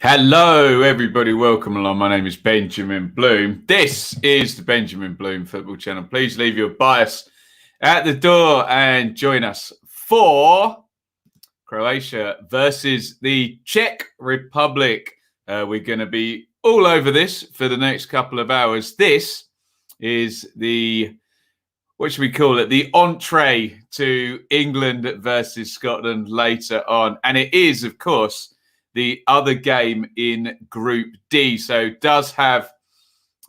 Hello, everybody. Welcome along. My name is Benjamin Bloom. This is the Benjamin Bloom Football Channel. Please leave your bias at the door and join us for Croatia versus the Czech Republic. We're going to be all over this for the next couple of hours. This is the, what should we call it? The entree to England versus Scotland later on. And it is, of course, the other game in Group D. So it does have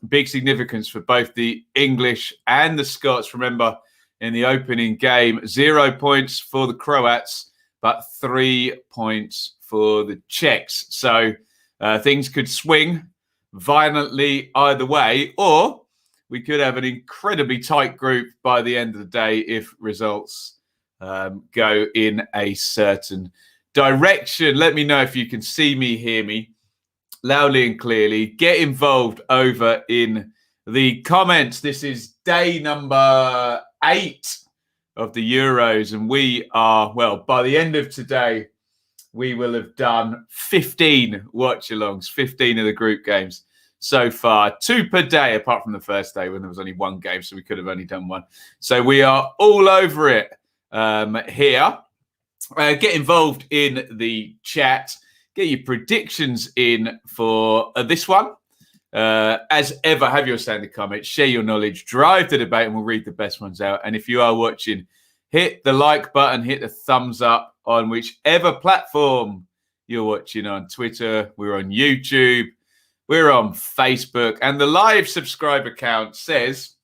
big significance for both the English and the Scots. Remember, in the opening game, 0 points for the Croats, but 3 points for the Czechs. So things could swing violently either way, or we could have an incredibly tight group by the end of the day if results go in a certain direction. Let me know if you can see me, hear me loudly and clearly. Get involved over in the comments. This is day number 8 of the Euros, and we are, well, by the end of today, we will have done 15 watch-alongs, 15 of the group games so far, 2 per day, apart from the first day when there was only 1 game, so we could have only done 1. So we are all over it here. Get involved in the chat. Get your predictions in for this one. As ever, have your standard comments, share your knowledge, drive the debate, and we'll read the best ones out. And if you are watching, hit the like button, hit the thumbs up on whichever platform you're watching on. Twitter, we're on YouTube, we're on Facebook, and the live subscriber count says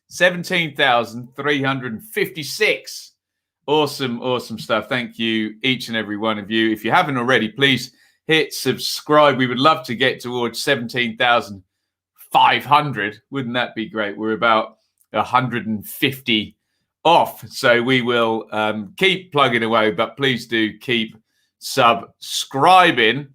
17,356. Awesome stuff. Thank you, each and every one of you. If you haven't already, please hit subscribe. We would love to get towards 17,500. Wouldn't that be great? We're about 150 off. So we will keep plugging away, but please do keep subscribing.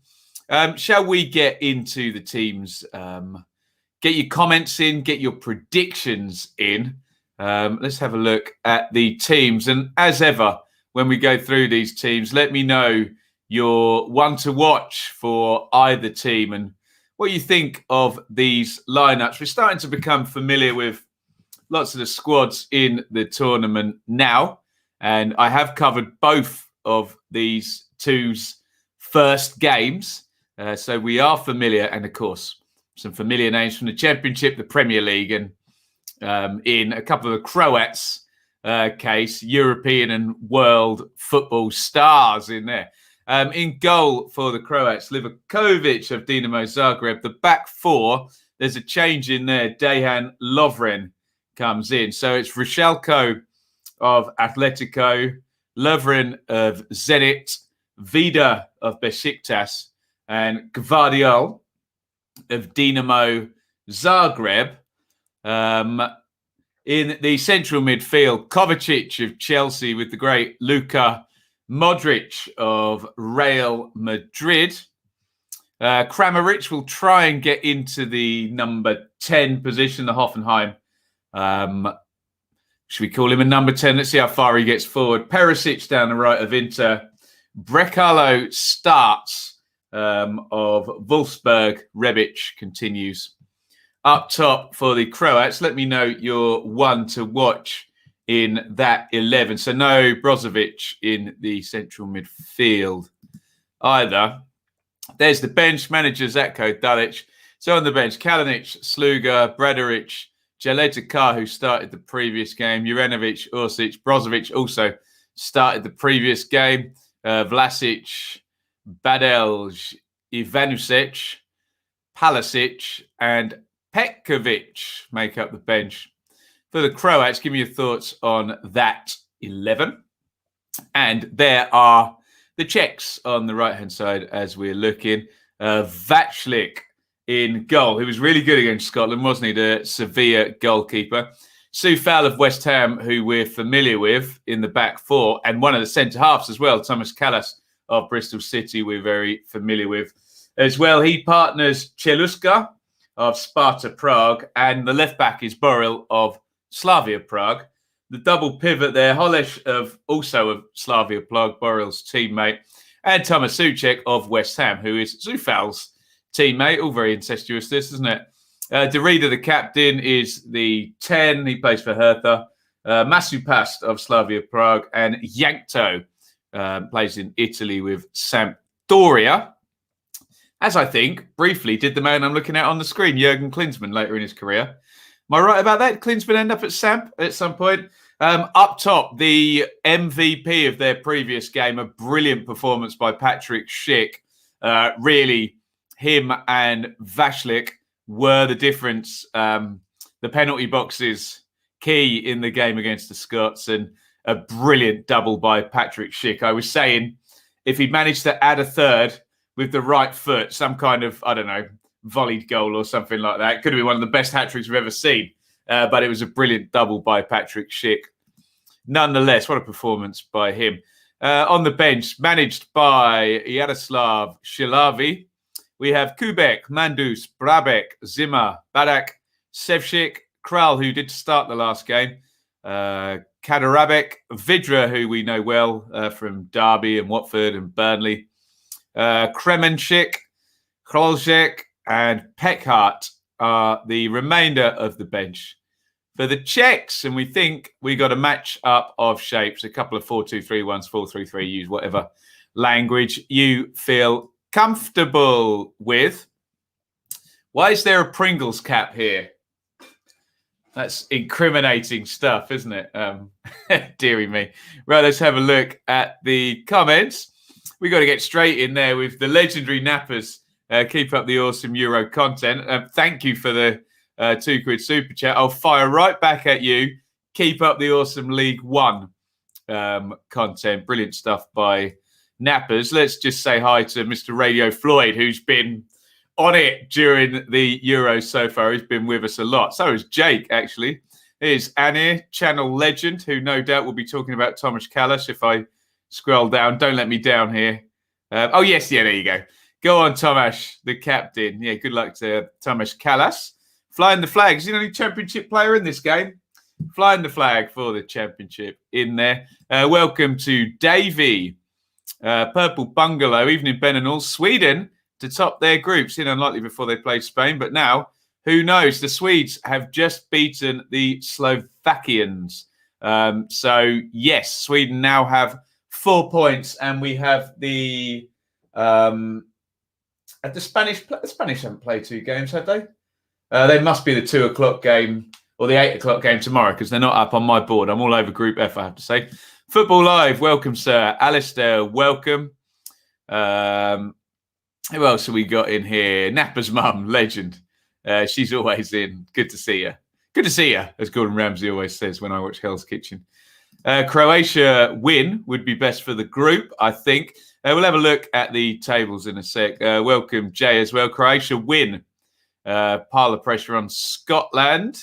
Shall we get into the teams? Get your comments in, get your predictions in. Let's have a look at the teams. And as ever, when we go through these teams, let me know your one to watch for either team and what you think of these lineups. We're starting to become familiar with lots of the squads in the tournament now. And I have covered both of these two's first games. So we are familiar. And of course, some familiar names from the Championship, the Premier League, and in a couple of the Croats case, European and world football stars in there. In goal for the Croats, Livakovic of Dinamo Zagreb. The back four, there's a change in there. Dejan Lovren comes in. So it's Rascal of Atletico, Lovren of Zenit, Vida of Besiktas, and Gvardiol of Dinamo Zagreb. In the central midfield, Kovacic of Chelsea with the great Luka Modric of Real Madrid. Kramaric will try and get into the number 10 position, the Hoffenheim. Should we call him a number 10? Let's see how far he gets forward. Perisic down the right of Inter. Brekalo starts of Wolfsburg. Rebic continues. Up top for the Croats, let me know your one to watch in that 11. So no Brozovic in the central midfield either. There's the bench, manager Zatko Dalic. So on the bench, Kalinic, Sluga, Bradaric, Jaledika, who started the previous game, Juranovic, Orsic, Brozovic also started the previous game, Vlasic, Badelj, Ivanusic, Palisic, and Petkovic make up the bench for the Croats. Give me your thoughts on that 11. And there are the Czechs on the right-hand side as we're looking. Vaclik in goal, who was really good against Scotland, wasn't he? The Sevilla goalkeeper. Soufal of West Ham, who we're familiar with in the back four, and one of the centre-halves as well, Thomas Kallas of Bristol City, we're very familiar with as well. He partners Cheluska of Sparta Prague, and the left back is Boril of Slavia Prague. The double pivot there, Holeš of also of Slavia Prague, Boril's teammate, and Thomas Soucek of West Ham, who is Zufal's teammate. All very incestuous, this, isn't it? Derrida, the captain, is the 10. He plays for Hertha. Masupast of Slavia Prague, and Yankto plays in Italy with Sampdoria. As I think, briefly, did the man I'm looking at on the screen, Jurgen Klinsmann, later in his career. Am I right about that? Klinsmann end up at Samp at some point? Up top, the MVP of their previous game, a brilliant performance by Patrick Schick. Really, him and Vashlik were the difference. The penalty boxes key in the game against the Scots, and a brilliant double by Patrick Schick. I was saying, if he'd managed to add a third with the right foot, some kind of, I don't know, volleyed goal or something like that, it could have been one of the best hat-tricks we've ever seen. But it was a brilliant double by Patrick Schick. Nonetheless, what a performance by him. On the bench, managed by Yaroslav Shilavi, we have Kubek, Mandus, Brabek, Zimmer, Badak, Sevcik, Kral, who did start the last game, Kadarabek, Vidra, who we know well from Derby and Watford and Burnley, Kremenchik, Krolzek, and Peckhart are the remainder of the bench. For the Czechs, and we think we got a match up of shapes, a couple of 4-2-3-1s, 4-3-3, use whatever language you feel comfortable with. Why is there a Pringles cap here? That's incriminating stuff, isn't it? Deary me. Right, let's have a look at the comments. We got to get straight in there with the legendary Nappers. Keep up the awesome Euro content. Thank you for the £2 super chat. I'll fire right back at you. Keep up the awesome League One content. Brilliant stuff by Nappers. Let's just say hi to Mr. Radio Floyd, who's been on it during the Euros so far. He's been with us a lot. So is Jake, actually. Here's Annie, channel legend, who no doubt will be talking about Thomas Callas if I scroll down. Don't let me down here. Oh, yes. Yeah, there you go. Go on, Tomasz, the captain. Yeah, good luck to Thomas Callas. Flying the flag. Is he the only championship player in this game? Flying the flag for the championship in there. Welcome to Davey. Purple Bungalow, evening Ben and all. Sweden to top their groups. Unlikely before they played Spain, but now, who knows? The Swedes have just beaten the Slovakians. So, yes, Sweden now have 4 points, and we have the Spanish haven't played 2 games, have they? They must be the 2 o'clock game or the 8 o'clock game tomorrow, because they're not up on my board. I'm all over Group F, I have to say. Football Live, welcome, sir. Alistair, welcome. Who else have we got in here? Napper's mum, legend. She's always in. Good to see her. Good to see her, as Gordon Ramsay always says when I watch Hell's Kitchen. Croatia win would be best for the group, I think. We'll have a look at the tables in a sec. Welcome, Jay, as well. Croatia win. Pile of pressure on Scotland.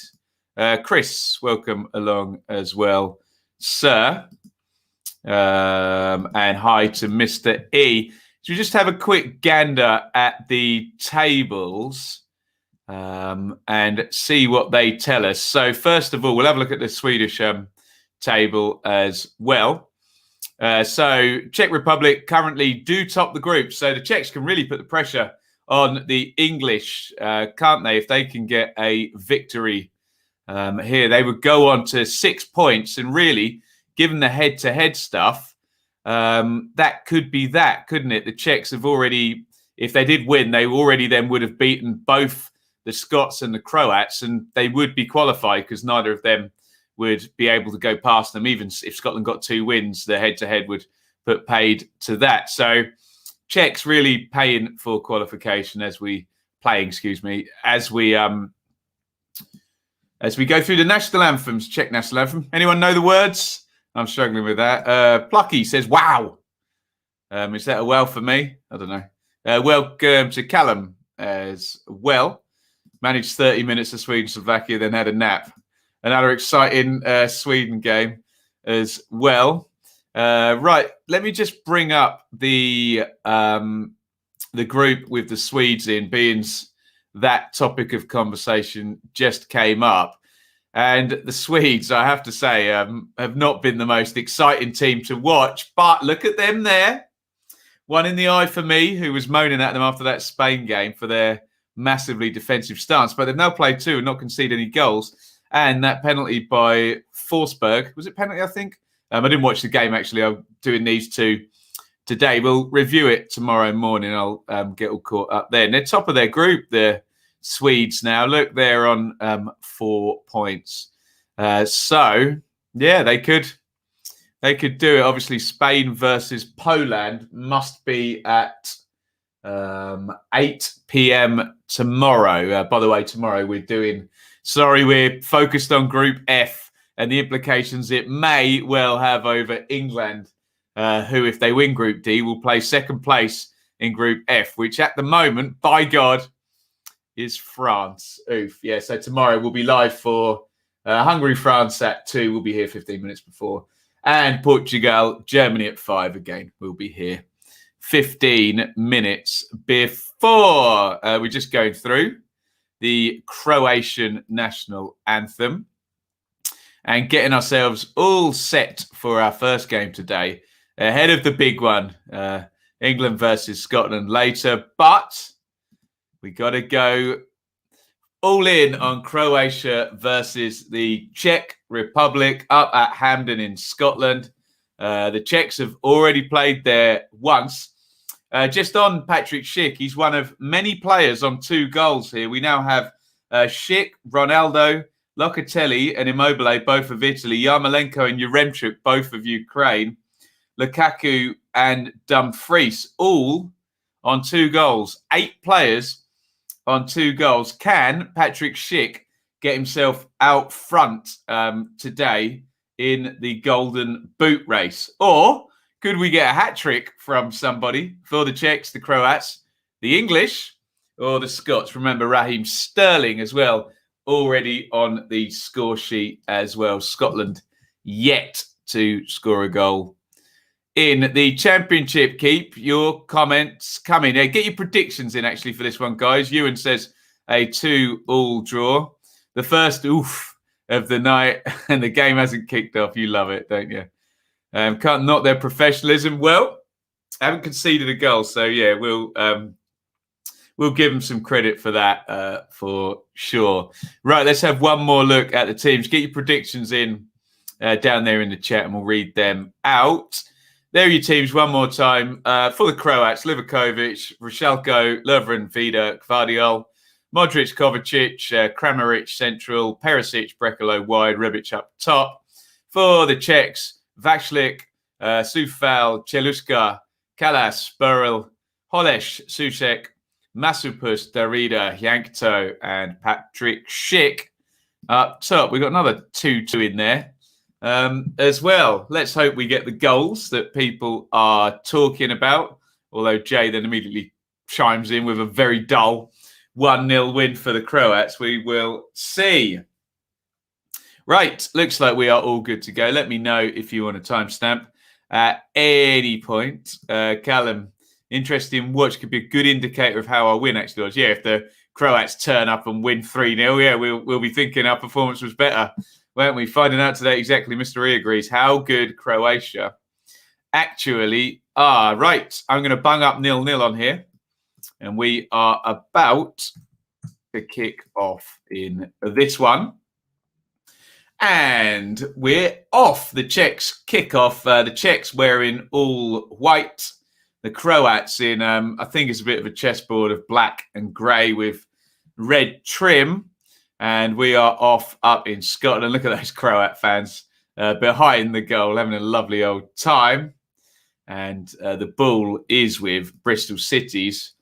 Chris, welcome along as well, sir. And hi to Mr. E. Should we just have a quick gander at the tables and see what they tell us? So first of all, we'll have a look at the Swedish table as well. So Czech Republic currently do top the group. So the Czechs can really put the pressure on the English, can't they? If they can get a victory here, they would go on to 6 points. And really, given the head-to-head stuff, that could be that, couldn't it? The Czechs have already, if they did win, they already then would have beaten both the Scots and the Croats, and they would be qualified because neither of them would be able to go past them. Even if Scotland got 2 wins, the head-to-head would put paid to that. So Czechs really paying for qualification as we go through the national anthems. Czech national anthem. Anyone know the words? I'm struggling with that. Plucky says, wow. Is that a well for me? I don't know. Welcome to Callum as well. Managed 30 minutes of Sweden-Slovakia, then had a nap. Another exciting Sweden game as well. Right, let me just bring up the group with the Swedes in, being that topic of conversation just came up. And the Swedes, I have to say, have not been the most exciting team to watch. But look at them there. one in the eye for me, who was moaning at them after that Spain game for their massively defensive stance. But they've now played 2 and not conceded any goals. And that penalty by Forsberg, was it penalty, I think? I didn't watch the game, actually. I'm doing these 2 today. We'll review it tomorrow morning. I'll get all caught up there. And they're top of their group, the Swedes now. Look, they're on 4 points. So, yeah, they could do it. Obviously, Spain versus Poland must be at 8 p.m. tomorrow. By the way, tomorrow we're focused on Group F and the implications it may well have over England, who, if they win Group D, will play second place in Group F, which at the moment, by God, is France. Oof. Yeah, so tomorrow we'll be live for Hungary-France at 2. We'll be here 15 minutes before. And Portugal, Germany at 5 again. We'll be here 15 minutes before. We're just going through the Croatian national anthem and getting ourselves all set for our first game today, ahead of the big one, England versus Scotland later. But we got to go all in on Croatia versus the Czech Republic up at Hampden in Scotland. The Czechs have already played there once. Just on Patrick Schick, he's one of many players on 2 goals here. We now have Schick, Ronaldo, Locatelli and Immobile, both of Italy, Yarmolenko and Yaremchuk, both of Ukraine, Lukaku and Dumfries, all on 2 goals. 8 players on 2 goals. Can Patrick Schick get himself out front today in the Golden Boot race? Or could we get a hat-trick from somebody for the Czechs, the Croats, the English, or the Scots? Remember, Raheem Sterling as well, already on the score sheet as well. Scotland yet to score a goal in the Championship. Keep your comments coming. Get your predictions in, actually, for this one, guys. Ewan says a 2-2 draw. The first oof of the night, and the game hasn't kicked off. You love it, don't you? Can't knock their professionalism. Well, I haven't conceded a goal, so yeah, we'll give them some credit for that, for sure. Right, let's have one more look at the teams. Get your predictions in down there in the chat, and we'll read them out. There are your teams one more time. For the Croats, Livakovic, Rascal, Lovren, Vida, Gvardiol, Modric, Kovacic, Kramaric central, Perisic, Brekalo wide, Rebic up top. For the Czechs, Vaclik, Sufal, Cheluska, Kalas, Burrell, Holesh, Susek, Masupus, Darida, Yankto, and Patrick Schick up top. We've got another 2-2 in there as well. Let's hope we get the goals that people are talking about. Although Jay then immediately chimes in with a very dull 1-0 win for the Croats. We will see. Right, looks like we are all good to go. Let me know if you want a timestamp at any point. Callum, interesting watch, could be a good indicator of how our win actually was. Yeah, if the Croats turn up and win 3-0, yeah, we'll be thinking our performance was better, won't we? Finding out today exactly, Mr. E agrees, how good Croatia actually are. Right, I'm going to bung up 0-0 on here, and we are about to kick off in this one. And we're off. The Czechs kick off. The Czechs wearing all white. The Croats in, I think it's a bit of a chessboard of black and grey with red trim. And we are off up in Scotland. Look at those Croat fans behind the goal, having a lovely old time. And the ball is with Bristol City's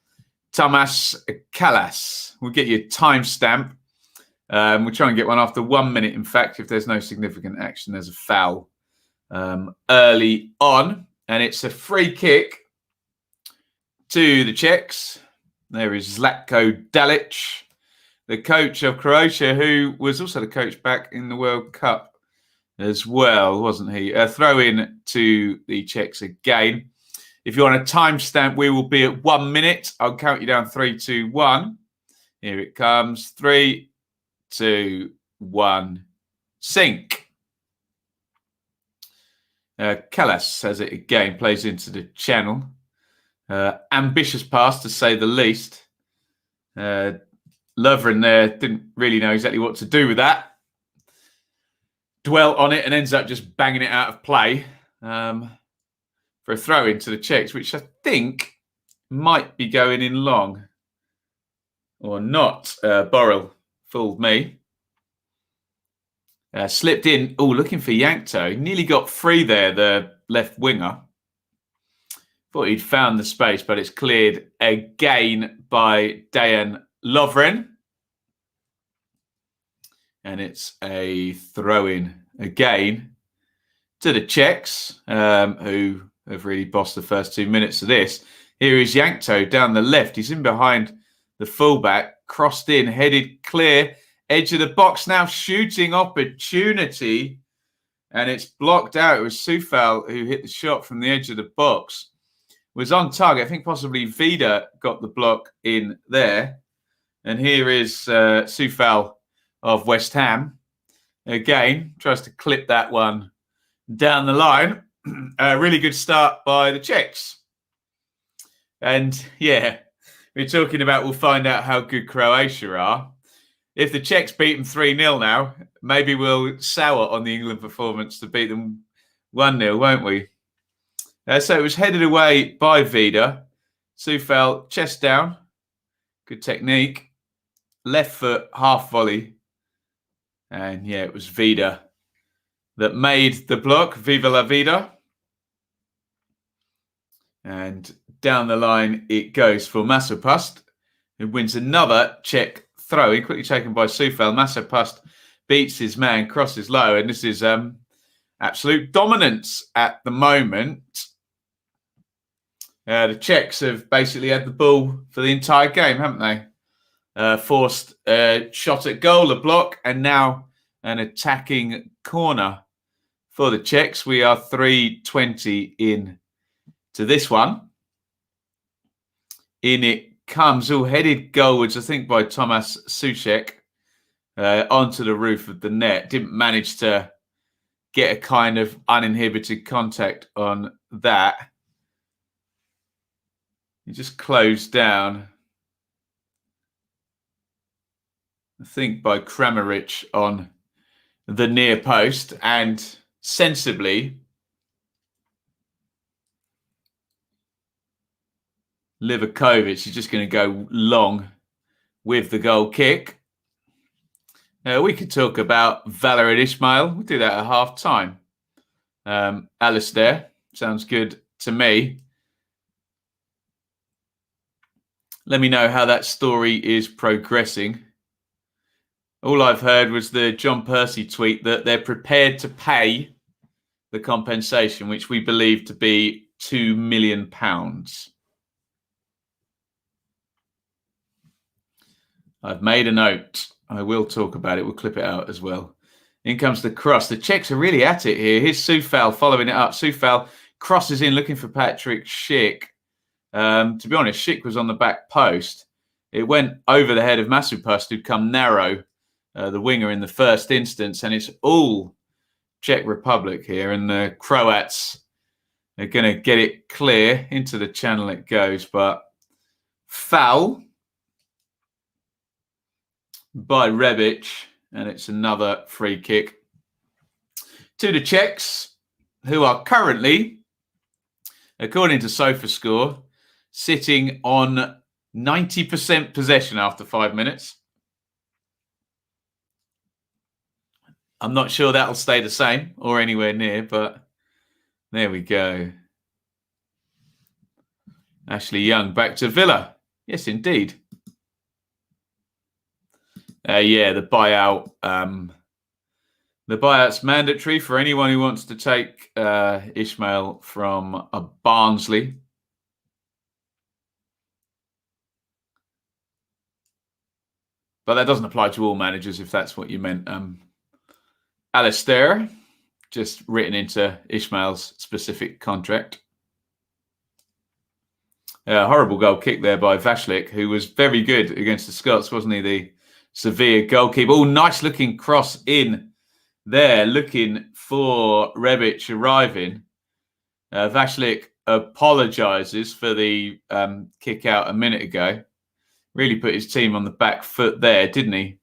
Tomas Kalas. We'll get you a timestamp. We'll try and get one after 1 minute. In fact, if there's no significant action, there's a foul early on. And it's a free kick to the Czechs. There is Zlatko Dalic, the coach of Croatia, who was also the coach back in the World Cup as well, wasn't he? Throw in to the Czechs again. If you want a timestamp, we will be at 1 minute. I'll count you down 3, 2, 1. Here it comes. 3, 2, 1, sink. Kalas says it again, plays into the channel. Ambitious pass, to say the least. Lovren there didn't really know exactly what to do with that. Dwelt on it and ends up just banging it out of play for a throw into the Czechs, which I think might be going in long. Or not. Borrell fooled me. Slipped in. Oh, looking for Yankto. Nearly got free there, the left winger. Thought he'd found the space, but it's cleared again by Dejan Lovren. And it's a throw-in again to the Czechs, who have really bossed the first 2 minutes of this. Here is Yankto down the left. He's in behind the fullback, crossed in, headed clear, edge of the box now, shooting opportunity, and it's blocked out. It was Sufal who hit the shot from the edge of the box. Was on target. I think possibly Vida got the block in there. And here is Sufal of West Ham. Again, tries to clip that one down the line. A really good start by the Czechs. And yeah, we're talking about we'll find out how good Croatia are. If the Czechs beat them 3-0 now, maybe we'll sour on the England performance to beat them 1-0, won't we? So it was headed away by Vida. Sufal, chest down. Good technique. Left foot, half volley. And yeah, it was Vida that made the block. Viva la Vida. And down the line it goes for Masopust, who wins another Czech throw. Quickly taken by Sufal. Masopust beats his man, crosses low. And this is absolute dominance at the moment. The Czechs have basically had the ball for the entire game, haven't they? Forced a shot at goal, a block, and now an attacking corner for the Czechs. We are 3:20 in to this one. In it comes, all headed goalwards, I think, by Thomas Soucek onto the roof of the net. Didn't manage to get a kind of uninhibited contact on that. He just closed down, I think, by Kramaric on the near post, and sensibly Livakovic is just going to go long with the goal kick. We could talk about Valerian Ismail. We'll do that at half time. Alistair, sounds good to me. Let me know how that story is progressing. All I've heard was the John Percy tweet that they're prepared to pay the compensation, which we believe to be £2 million. I've made a note. I will talk about it. We'll clip it out as well. In comes the cross. The Czechs are really at it here. Here's Sufal following it up. Sufal crosses in looking for Patrick Schick. To be honest, Schick was on the back post. It went over the head of Masopust, who'd come narrow, the winger in the first instance, and it's all Czech Republic here, and the Croats are going to get it clear. Into the channel it goes, but foul by Rebic, and it's another free kick to the Czechs, who are currently, according to SofaScore, sitting on 90% possession after 5 minutes. I'm not sure that'll stay the same or anywhere near, but there we go. Ashley Young back to Villa. Yes, indeed. Yeah, the buyout. The buyout's mandatory for anyone who wants to take Ishmael from a Barnsley. But that doesn't apply to all managers, if that's what you meant. Alistair, just written into Ishmael's specific contract. Horrible goal kick there by Vashlik, who was very good against the Scots, wasn't he? The Sevilla goalkeeper. Oh, nice looking cross in there, looking for Rebic arriving. Vashlik apologises for the kick out a minute ago. Really put his team on the back foot there, didn't he?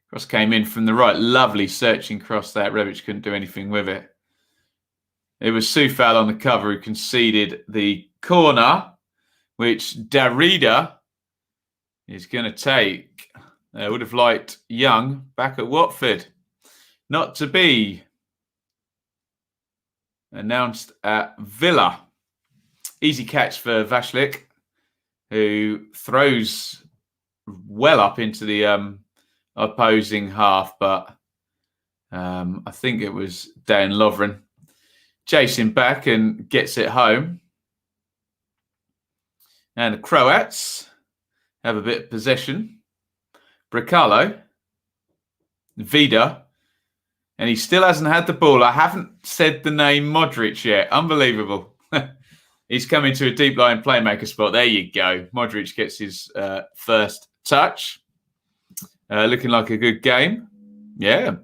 Cross came in from the right. Lovely searching cross there. Rebic couldn't do anything with it. It was Soufal on the cover who conceded the corner, which Darida is going to take. I would have liked Young back at Watford. Not to be. Announced at Villa. Easy catch for Vashlik, who throws well up into the opposing half, but I think it was Dan Lovren chasing back and gets it home. And the Croats have a bit of possession. Bracalo, Vida, and he still hasn't had the ball. I haven't said the name Modric yet. Unbelievable. He's coming to a deep line playmaker spot. There you go. Modric gets his first touch. Looking like a good game. Yeah.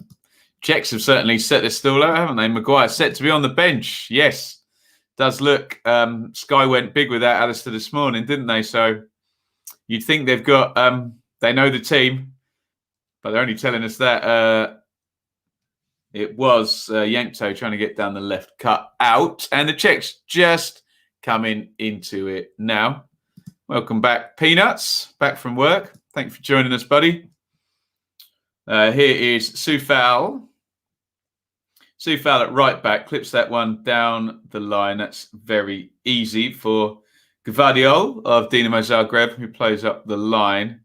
Czechs have certainly set their stall out, haven't they? Maguire set to be on the bench. Yes. Does look. Sky went big with that Alistair this morning, didn't they? So you'd think they've got, they know the team, but they're only telling us that it was Yankto trying to get down the left cut out. And the Czechs just coming into it now. Welcome back, Peanuts. Back from work. Thanks for joining us, buddy. Here is Soufal. Soufal at right back. Clips that one down the line. That's very easy for Gvardiol of Dinamo Zagreb, who plays up the line.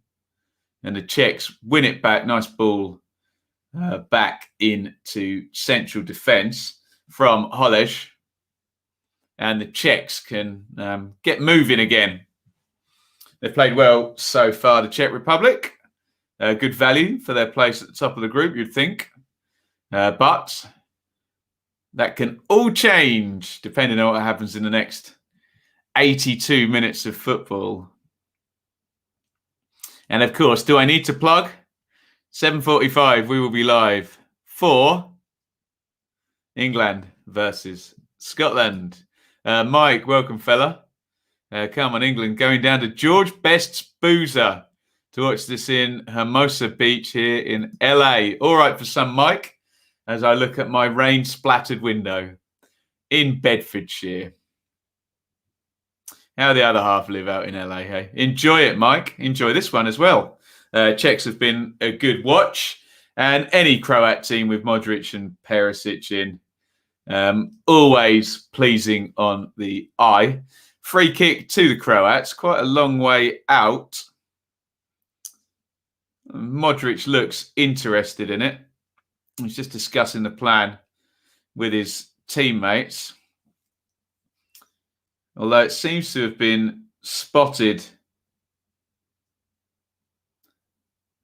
And the Czechs win it back. Nice ball back into central defence from Holej. And the Czechs can get moving again. They've played well so far, the Czech Republic. Good value for their place at the top of the group, you'd think. But that can all change depending on what happens in the next 82 minutes of football. And of course, do I need to plug? 7:45, we will be live for England versus Scotland. Mike, welcome, fella. Come on, England, going down to George Best's Boozer to watch this in Hermosa Beach here in LA. All right for some, Mike, as I look at my rain-splattered window in Bedfordshire. How the other half live out in LA, hey? Enjoy it, Mike. Enjoy this one as well. Czechs have been a good watch. And any Croat team with Modric and Perisic in, always pleasing on the eye. Free kick to the Croats, quite a long way out. Modric looks interested in it. He's just discussing the plan with his teammates. Although it seems to have been spotted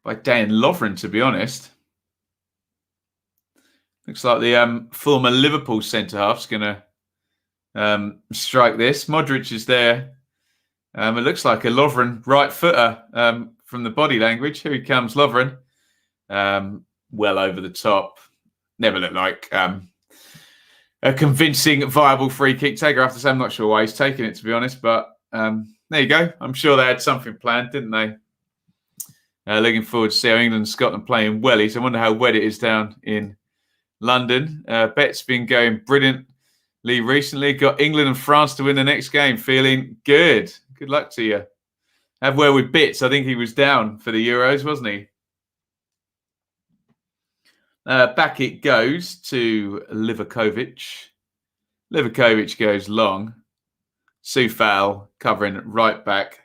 by Dan Lovren, to be honest. Looks like the former Liverpool centre-half's going to strike this. Modric is there. It looks like a Lovren right footer from the body language. Here he comes, Lovren. Well over the top. Never looked like a convincing, viable free kick taker. I have to say, I'm not sure why he's taking it, to be honest. But there you go. I'm sure they had something planned, didn't they? Looking forward to see how England and Scotland playing wellies. I wonder how wet it is down in London. Bet's been going brilliantly recently. Got England and France to win the next game. Feeling good. Good luck to you. Have where with Bits. I think he was down for the Euros, wasn't he? Back it goes to Livakovic. Livakovic goes long. Soufal covering right back.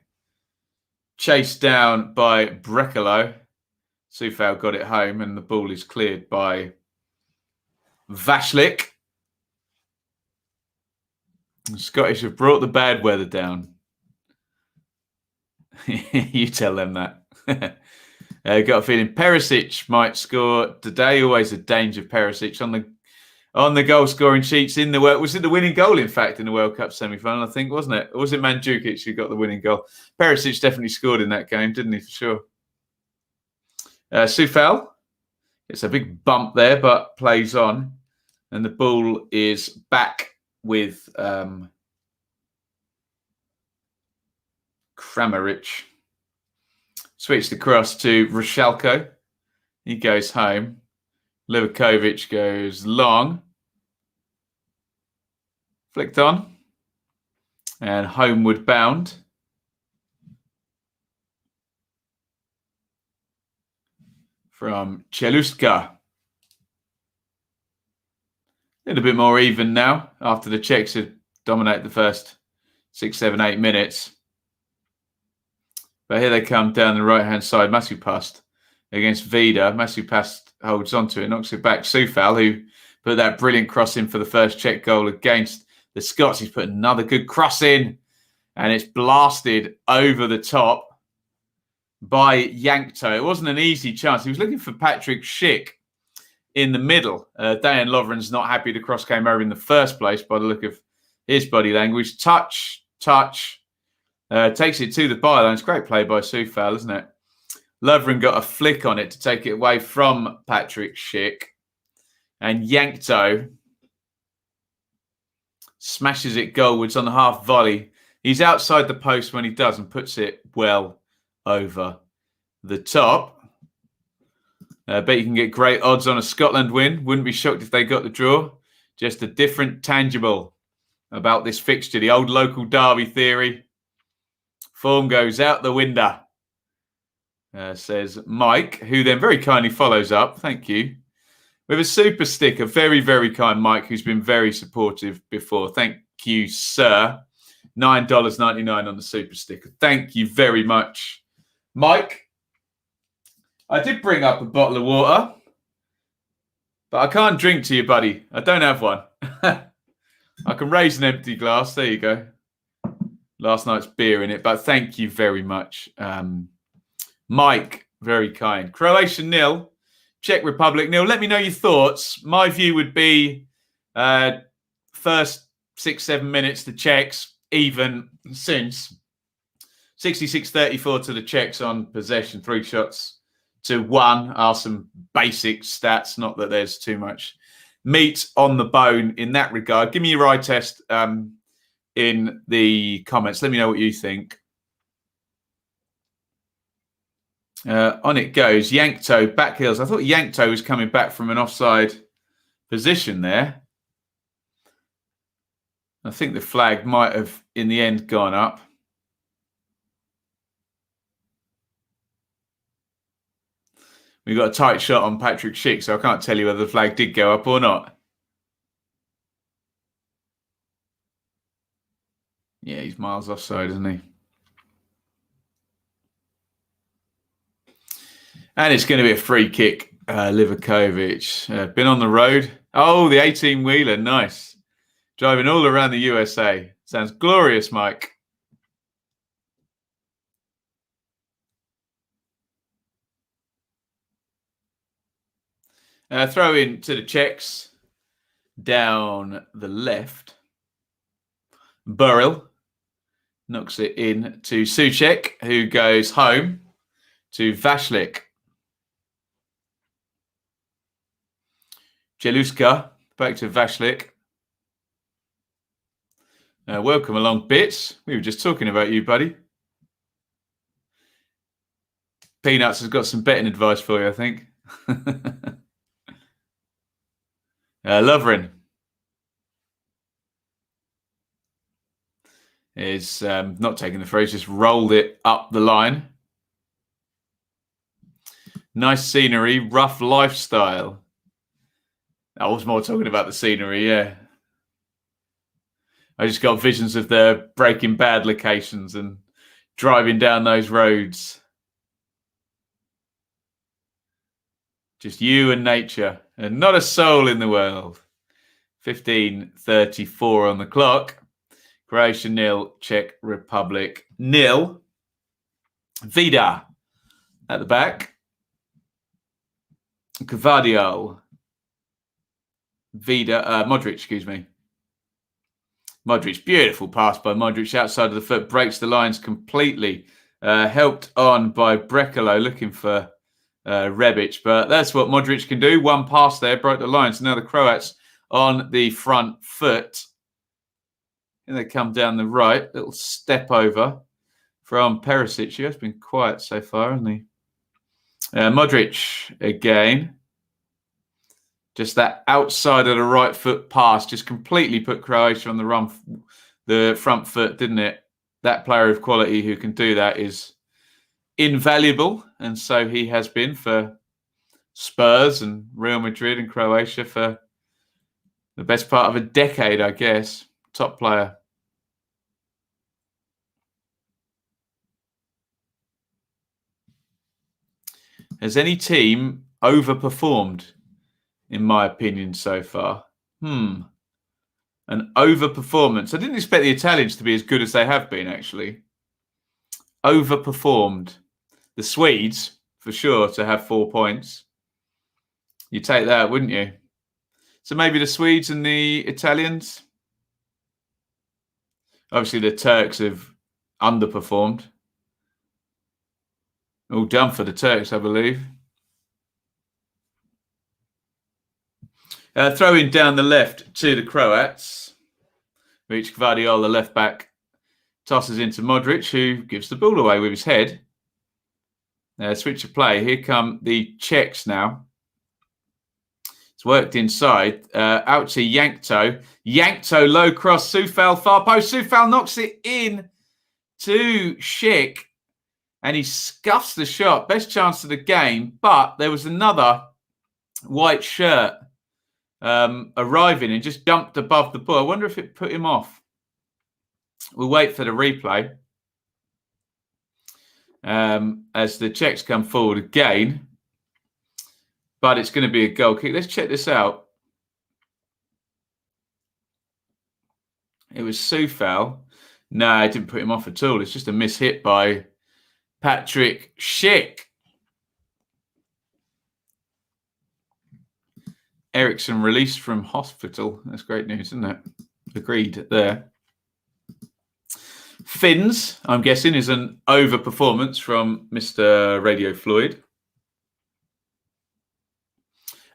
Chased down by Bracalo. Soufal got it home and the ball is cleared by Vashlik. The Scottish have brought the bad weather down. You tell them that. Got a feeling Perisic might score today. Always a danger, Perisic on the goal scoring sheets in the world. Was it the winning goal, in fact, in the World Cup semi-final, I think, wasn't it? Or was it Mandzukic who got the winning goal? Perisic definitely scored in that game, didn't he, for sure? Soufal gets a big bump there, but plays on. And the ball is back with Kramaric. Switched across to Rascal. He goes home. Livakovic goes long. Flicked on. And homeward bound. From Cheluska. A little bit more even now after the Czechs had dominated the first 6, 7, 8 minutes. But here they come down the right-hand side. Massive pass against Vida. Massive pass holds onto it, knocks it back. Sufal, who put that brilliant cross in for the first Czech goal against the Scots. He's put another good cross in, and it's blasted over the top by Yankto. It wasn't an easy chance. He was looking for Patrick Schick in the middle. Dan Lovren's not happy the cross came over in the first place by the look of his body language. Touch. Takes it to the byline. It's great play by Sufal, isn't it? Lovren got a flick on it to take it away from Patrick Schick. And Yankto smashes it goalwards on the half volley. He's outside the post when he does and puts it well over the top. I bet you can get great odds on a Scotland win. Wouldn't be shocked if they got the draw. Just a different tangible about this fixture. The old local derby theory. Form goes out the window, says Mike, who then very kindly follows up, thank you, with a super sticker. Very, very kind Mike, who's been very supportive before. Thank you, sir. $9.99 on the super sticker. Thank you very much, Mike. I did bring up a bottle of water, but I can't drink to you, buddy. I don't have one. I can raise an empty glass. There you go. Last night's beer in it, but thank you very much. Mike, very kind. Croatia 0, Czech Republic 0. Let me know your thoughts. My view would be first 6, 7 minutes, the Czechs, even since 66-34 to the Czechs on possession, 3 shots to 1 are some basic stats. Not that there's too much meat on the bone in that regard. Give me your eye test in the comments. Let me know what you think. On it goes. Yankto back heels. I thought Yankto was coming back from an offside position there. I think the flag might have, in the end, gone up. We got a tight shot on Patrick Schick, so I can't tell you whether the flag did go up or not. Yeah, he's miles offside, isn't he? And it's going to be a free kick. Livakovic. Been on the road. Oh, the 18-wheeler. Nice. Driving all around the USA. Sounds glorious, Mike. Throw in to the Czechs. Down the left. Burrell knocks it in to Souček, who goes home to Vashlik. Jeluska back to Vashlik. Welcome along, Bits. We were just talking about you, buddy. Peanuts has got some betting advice for you, I think. Lovren is not taking the phrase, just rolled it up the line. Nice scenery, rough lifestyle. I was more talking about the scenery, yeah. I just got visions of the Breaking Bad locations and driving down those roads. Just you and nature and not a soul in the world. 15:34 on the clock. Croatia 0, Czech Republic 0. Vida at the back. Kvadio. Vida, Modric, excuse me. Modric, beautiful pass by Modric outside of the foot, breaks the lines completely. Helped on by Brekalo, looking for Rebic, but that's what Modric can do. One pass there, broke the lines. Now the Croats on the front foot. And they come down the right. Little step over from Perisic. He has been quiet so far, hasn't he? Modric again. Just that outside of the right foot pass just completely put Croatia on the front foot, didn't it? That player of quality who can do that is invaluable. And so he has been for Spurs and Real Madrid and Croatia for the best part of a decade, I guess. Top player. Has any team overperformed, in my opinion, so far? An overperformance. I didn't expect the Italians to be as good as they have been, actually. Overperformed. The Swedes, for sure, to have 4 points. You take that, wouldn't you? So maybe the Swedes and the Italians. Obviously, the Turks have underperformed. All done for the Turks, I believe. Throwing down the left to the Croats, which Gvardiol, the left back, tosses into Modric, who gives the ball away with his head. Switch of play. Here come the Czechs now. It's worked inside. Out to Yankto. Yankto, low cross. Soufal, far post. Soufal knocks it in to Schick. And he scuffs the shot. Best chance of the game. But there was another white shirt arriving and just dumped above the ball. I wonder if it put him off. We'll wait for the replay. As the Czechs come forward again. But it's going to be a goal kick. Let's check this out. It was Soufal. No, it didn't put him off at all. It's just a mishit by Patrick Schick. Ericsson released from hospital. That's great news, isn't it? Agreed there. Finns, I'm guessing, is an overperformance from Mr. Radio Floyd.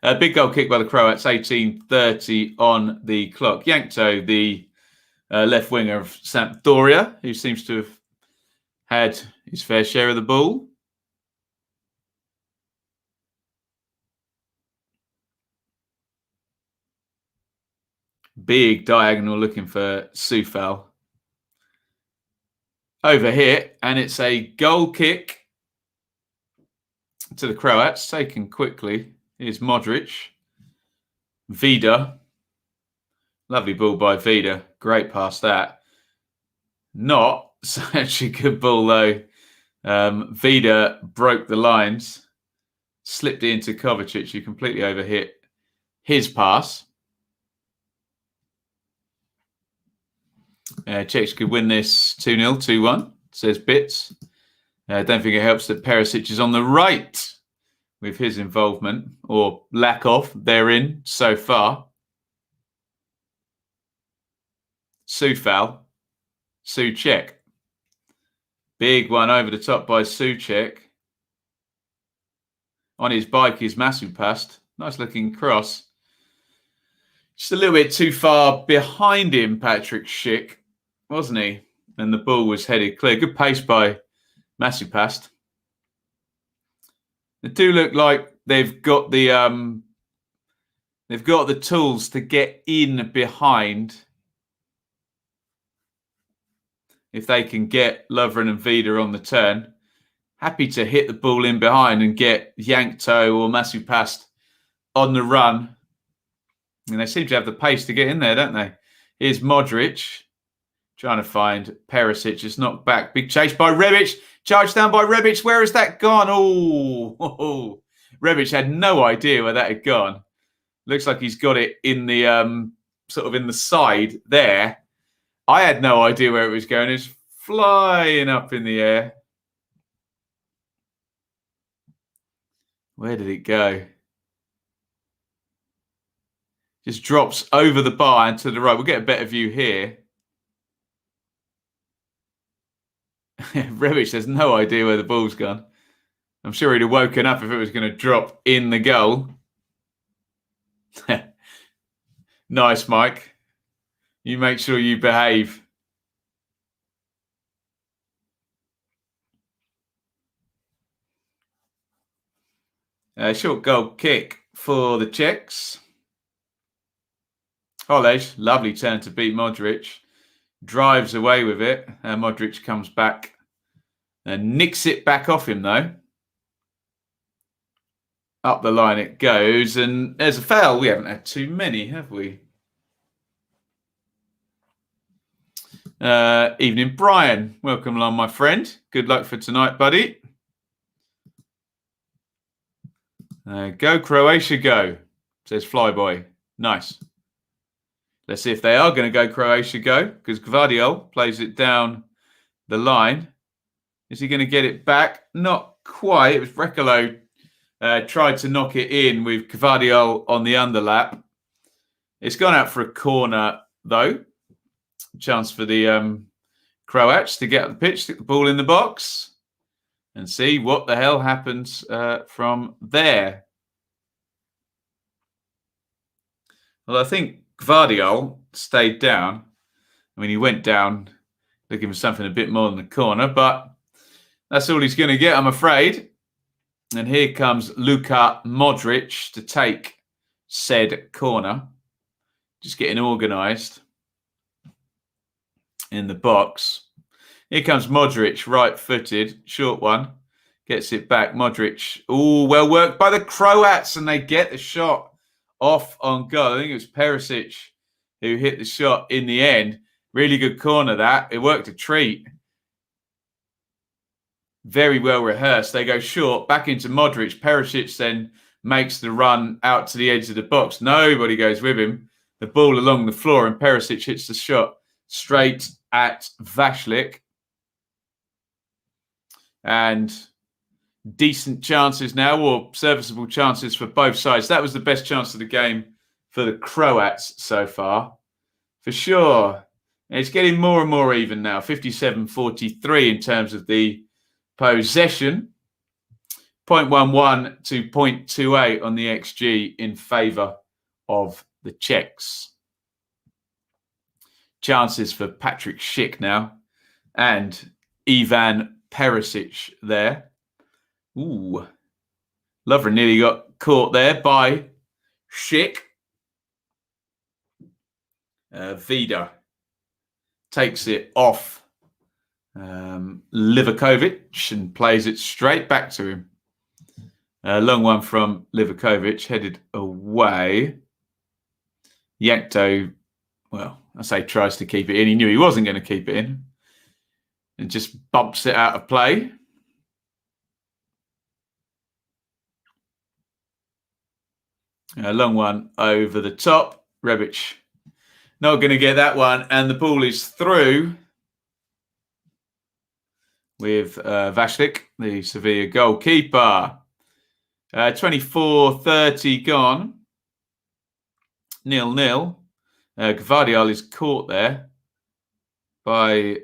A big goal kick by the Croats, 18:30 on the clock. Yankto, the left winger of Sampdoria, who seems to have had his fair share of the ball. Big diagonal looking for Soufal. Over here, and it's a goal kick to the Croats, taken quickly. Here's Modric. Vida. Lovely ball by Vida. Great pass that. Not such a good ball, though. Vida broke the lines. Slipped it into Kovacic, who completely overhit his pass. Czechs could win this 2-0, 2-1, says Bits. I don't think it helps that Perisic is on the right with his involvement, or lack of, therein so far. Soufal. Souček. Big one over the top by Souček. On his bike is Masupast. Nice looking cross. Just a little bit too far behind him, Patrick Schick, wasn't he? And the ball was headed clear. Good pace by Masupast. They do look like they've got the tools to get in behind. If they can get Lovren and Vida on the turn, happy to hit the ball in behind and get Yankto or Masupast on the run. And they seem to have the pace to get in there, don't they? Here's Modric trying to find Perisic. It's knocked back. Big chase by Rebic. Charged down by Rebic. Where has that gone? Oh, Rebic had no idea where that had gone. Looks like he's got it in the sort of in the side there. I had no idea where it was going. It was flying up in the air. Where did it go? Just drops over the bar and to the right. We'll get a better view here. Rebic has no idea where the ball's gone. I'm sure he'd have woken up if it was going to drop in the goal. Nice, Mike. You make sure you behave. Short goal kick for the Czechs. Hallewell, lovely turn to beat Modric. Drives away with it. Modric comes back and nicks it back off him, though. Up the line it goes. And there's a foul. We haven't had too many, have we? Evening, Brian. Welcome along, my friend. Good luck for tonight, buddy. Go, Croatia, go, says Flyboy. Nice. Let's see if they are going to go Croatia, go, because Gvardiol plays it down the line. Is he going to get it back? Not quite. It was Brekalo tried to knock it in with Gvardiol on the underlap. It's gone out for a corner, though. Chance for the Croats to get up the pitch, stick the ball in the box, and see what the hell happens from there. Well, I think Gvardiol stayed down. I mean, he went down looking for something a bit more than the corner, but that's all he's going to get, I'm afraid. And here comes Luka Modric to take said corner. Just getting organised in the box. Here comes Modric, right-footed, short one. Gets it back. Modric, oh, well worked by the Croats, and they get the shot off on goal. I think it was Perisic who hit the shot in the end. Really good corner, that. It worked a treat. Very well rehearsed. They go short, back into Modric. Perisic then makes the run out to the edge of the box. Nobody goes with him. The ball along the floor, and Perisic hits the shot straight at Vašlik. And decent chances now, or serviceable chances for both sides. That was the best chance of the game for the Croats so far, for sure. And it's getting more and more even now, 57-43 in terms of the possession. 0.11 to 0.28 on the XG in favour of the Czechs. Chances for Patrick Schick now and Ivan Perisic there. Ooh. Lovren nearly got caught there by Schick. Vida takes it off Livakovic and plays it straight back to him. Long one from Livakovic, headed away. Yankto, well, I say tries to keep it in. He knew he wasn't going to keep it in. And just bumps it out of play. A long one over the top. Rebic not going to get that one. And the ball is through with Vašlik, the Sevilla goalkeeper. 24-30 gone. 0-0. Gvardiol is caught there by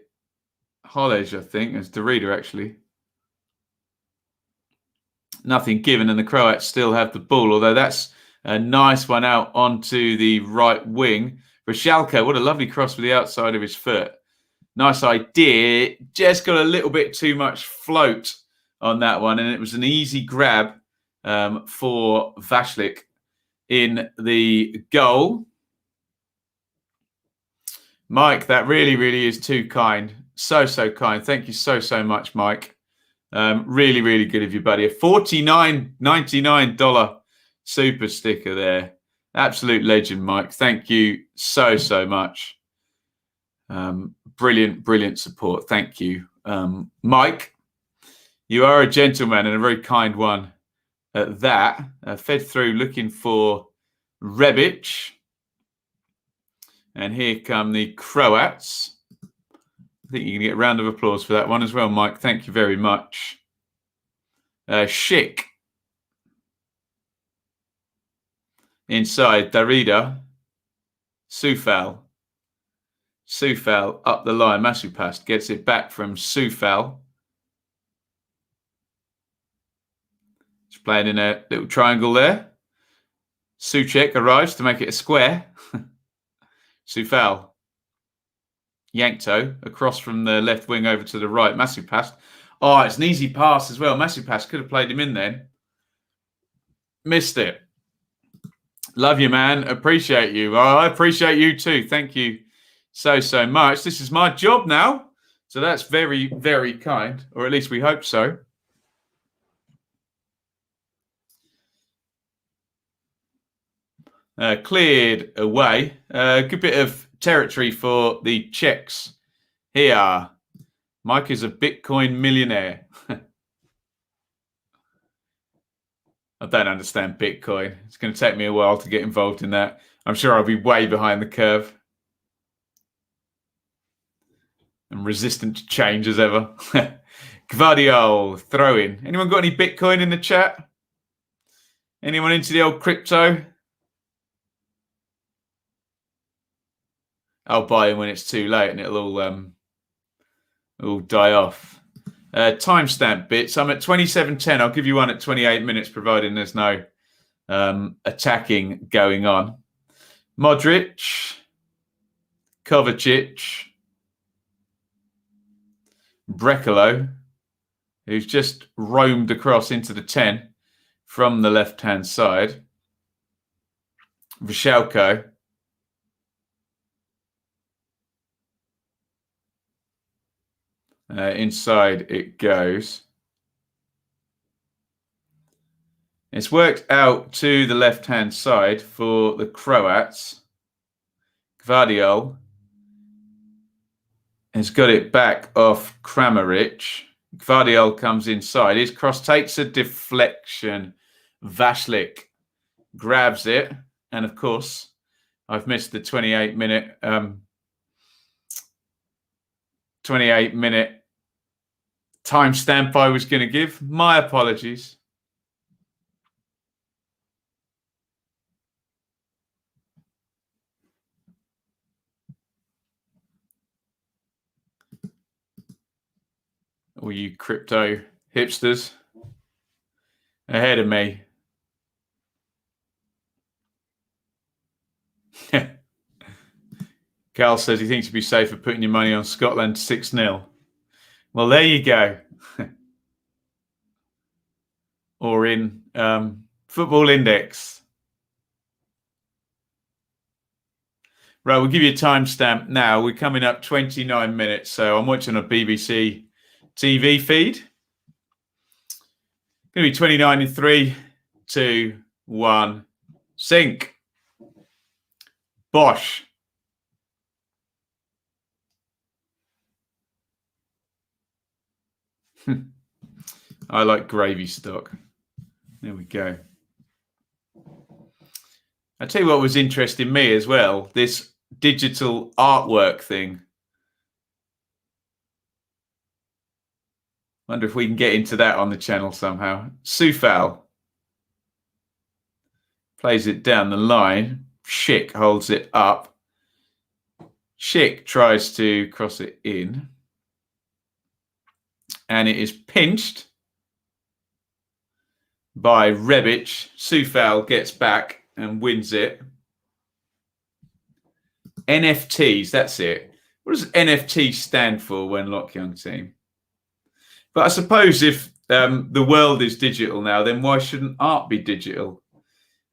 Hallewell, I think. It's Derrida, actually. Nothing given, and the Croats still have the ball, although that's a nice one out onto the right wing. Rascal, what a lovely cross with the outside of his foot. Nice idea. Just got a little bit too much float on that one, and it was an easy grab for Vašlik in the goal. Mike, that really, really is too kind. So kind. Thank you so much, Mike. Really, really good of you, buddy. A $49.99 super sticker there. Absolute legend, Mike. Thank you so much. Brilliant support. Thank you. Mike, you are a gentleman and a very kind one at that. Fed through looking for Rebic. And here come the Croats. I think you can get a round of applause for that one as well, Mike. Thank you very much. Schick. Inside, Derrida. Sufal. Sufal up the line. Masupast gets it back from Sufal. He's playing in a little triangle there. Souček arrives to make it a square. Sufal. Yankto across from the left wing over to the right. Masupast. Oh, it's an easy pass as well. Masupast could have played him in then. Missed it. Love you, man. Appreciate you. Oh, I appreciate you too. Thank you so much. This is my job now. So that's very, very kind, or at least we hope so. Cleared away. Good bit of territory for the Czechs here. Mike is a Bitcoin millionaire. I don't understand Bitcoin. It's going to take me a while to get involved in that. I'm sure I'll be way behind the curve. And resistant to change as ever. Gvardiol, throw in. Anyone got any Bitcoin in the chat? Anyone into the old crypto? I'll buy them when it's too late and it'll all die off. Timestamp bits. I'm at 27:10. I'll give you one at 28 minutes, providing there's no attacking going on. Modric, Kovacic, Brekalo, who's just roamed across into the 10 from the left-hand side. Vishalko. Inside it goes. It's worked out to the left-hand side for the Croats. Gvardiol has got it back off Kramaric. Gvardiol comes inside. His cross takes a deflection. Vashlik grabs it. And, of course, I've missed the 28-minute timestamp I was going to give. My apologies. All you crypto hipsters ahead of me. Carl says he thinks you'd be safer putting your money on Scotland 6-0. Well, there you go. Or in Football Index. Right, we'll give you a timestamp now. We're coming up 29 minutes, so I'm watching a BBC TV feed. Going to be 29 in 3, 2, 1. Sync. Bosh. I like gravy stock. There we go. I'll tell you what was interesting me as well, this digital artwork thing. Wonder if we can get into that on the channel somehow. Sufal plays it down the line. Schick holds it up. Schick tries to cross it in. And it is pinched by Rebic. Sufal gets back and wins it. NFTs, that's it. What does NFT stand for when Lock Young team? But I suppose if the world is digital now, then why shouldn't art be digital?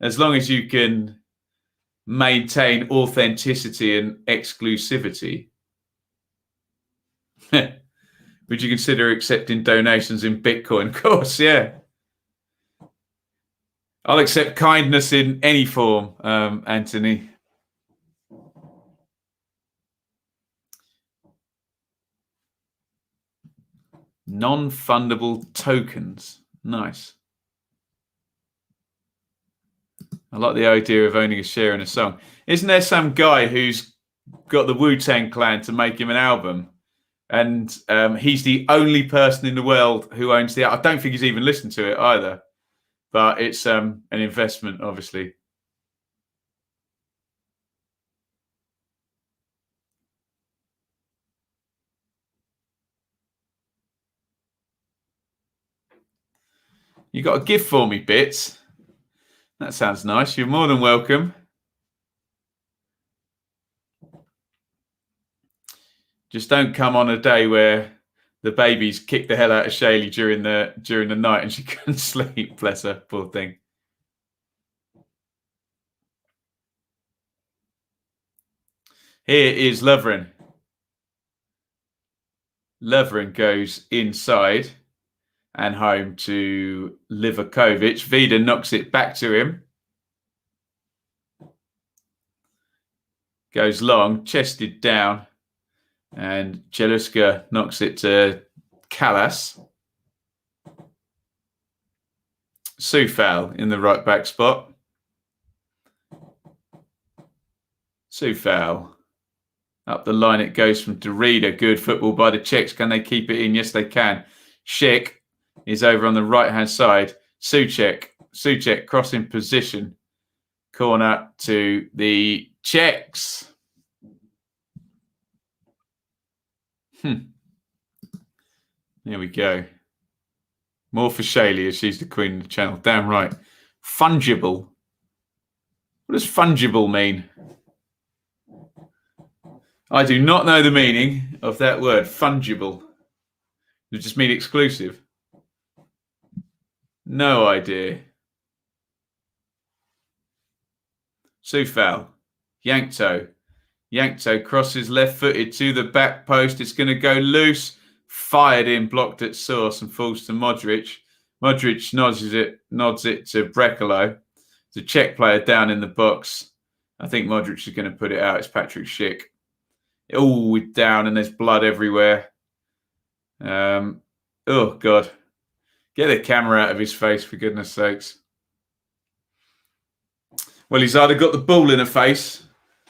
As long as you can maintain authenticity and exclusivity. Would you consider accepting donations in Bitcoin? Of course, yeah. I'll accept kindness in any form, Anthony. Non-fundable tokens. Nice. I like the idea of owning a share in a song. Isn't there some guy who's got the Wu-Tang Clan to make him an album? And he's the only person in the world who owns the album. I don't think he's even listened to it either. But it's an investment, obviously. You got a gift for me, Bits? That sounds nice. You're more than welcome. Just don't come on a day where the babies kick the hell out of Shaylee during the night and she couldn't sleep. Bless her, poor thing. Here is Lovren. Lovren goes inside and home to Livakovic. Vida knocks it back to him. Goes long, chested down, and Jeluska knocks it to Callas. Soufal in the right back spot. Soufal. Up the line it goes from Derrida. Good football by the Czechs. Can they keep it in? Yes, they can. Schick is over on the right-hand side. Souček crossing position. Corner to the Czechs. There we go. More for Shaylee as she's the queen of the channel. Damn right. Fungible. What does fungible mean? I do not know the meaning of that word, fungible. Does it just mean exclusive? No idea. Soufal. Yankto. Yankto crosses left-footed to the back post. It's going to go loose. Fired in, blocked at source and falls to Modric. Modric nods it to Brekalo. The Czech player down in the box. I think Modric is going to put it out. It's Patrick Schick. Oh, down and there's blood everywhere. Oh, God. Get the camera out of his face, for goodness sakes. Well, he's either got the ball in the face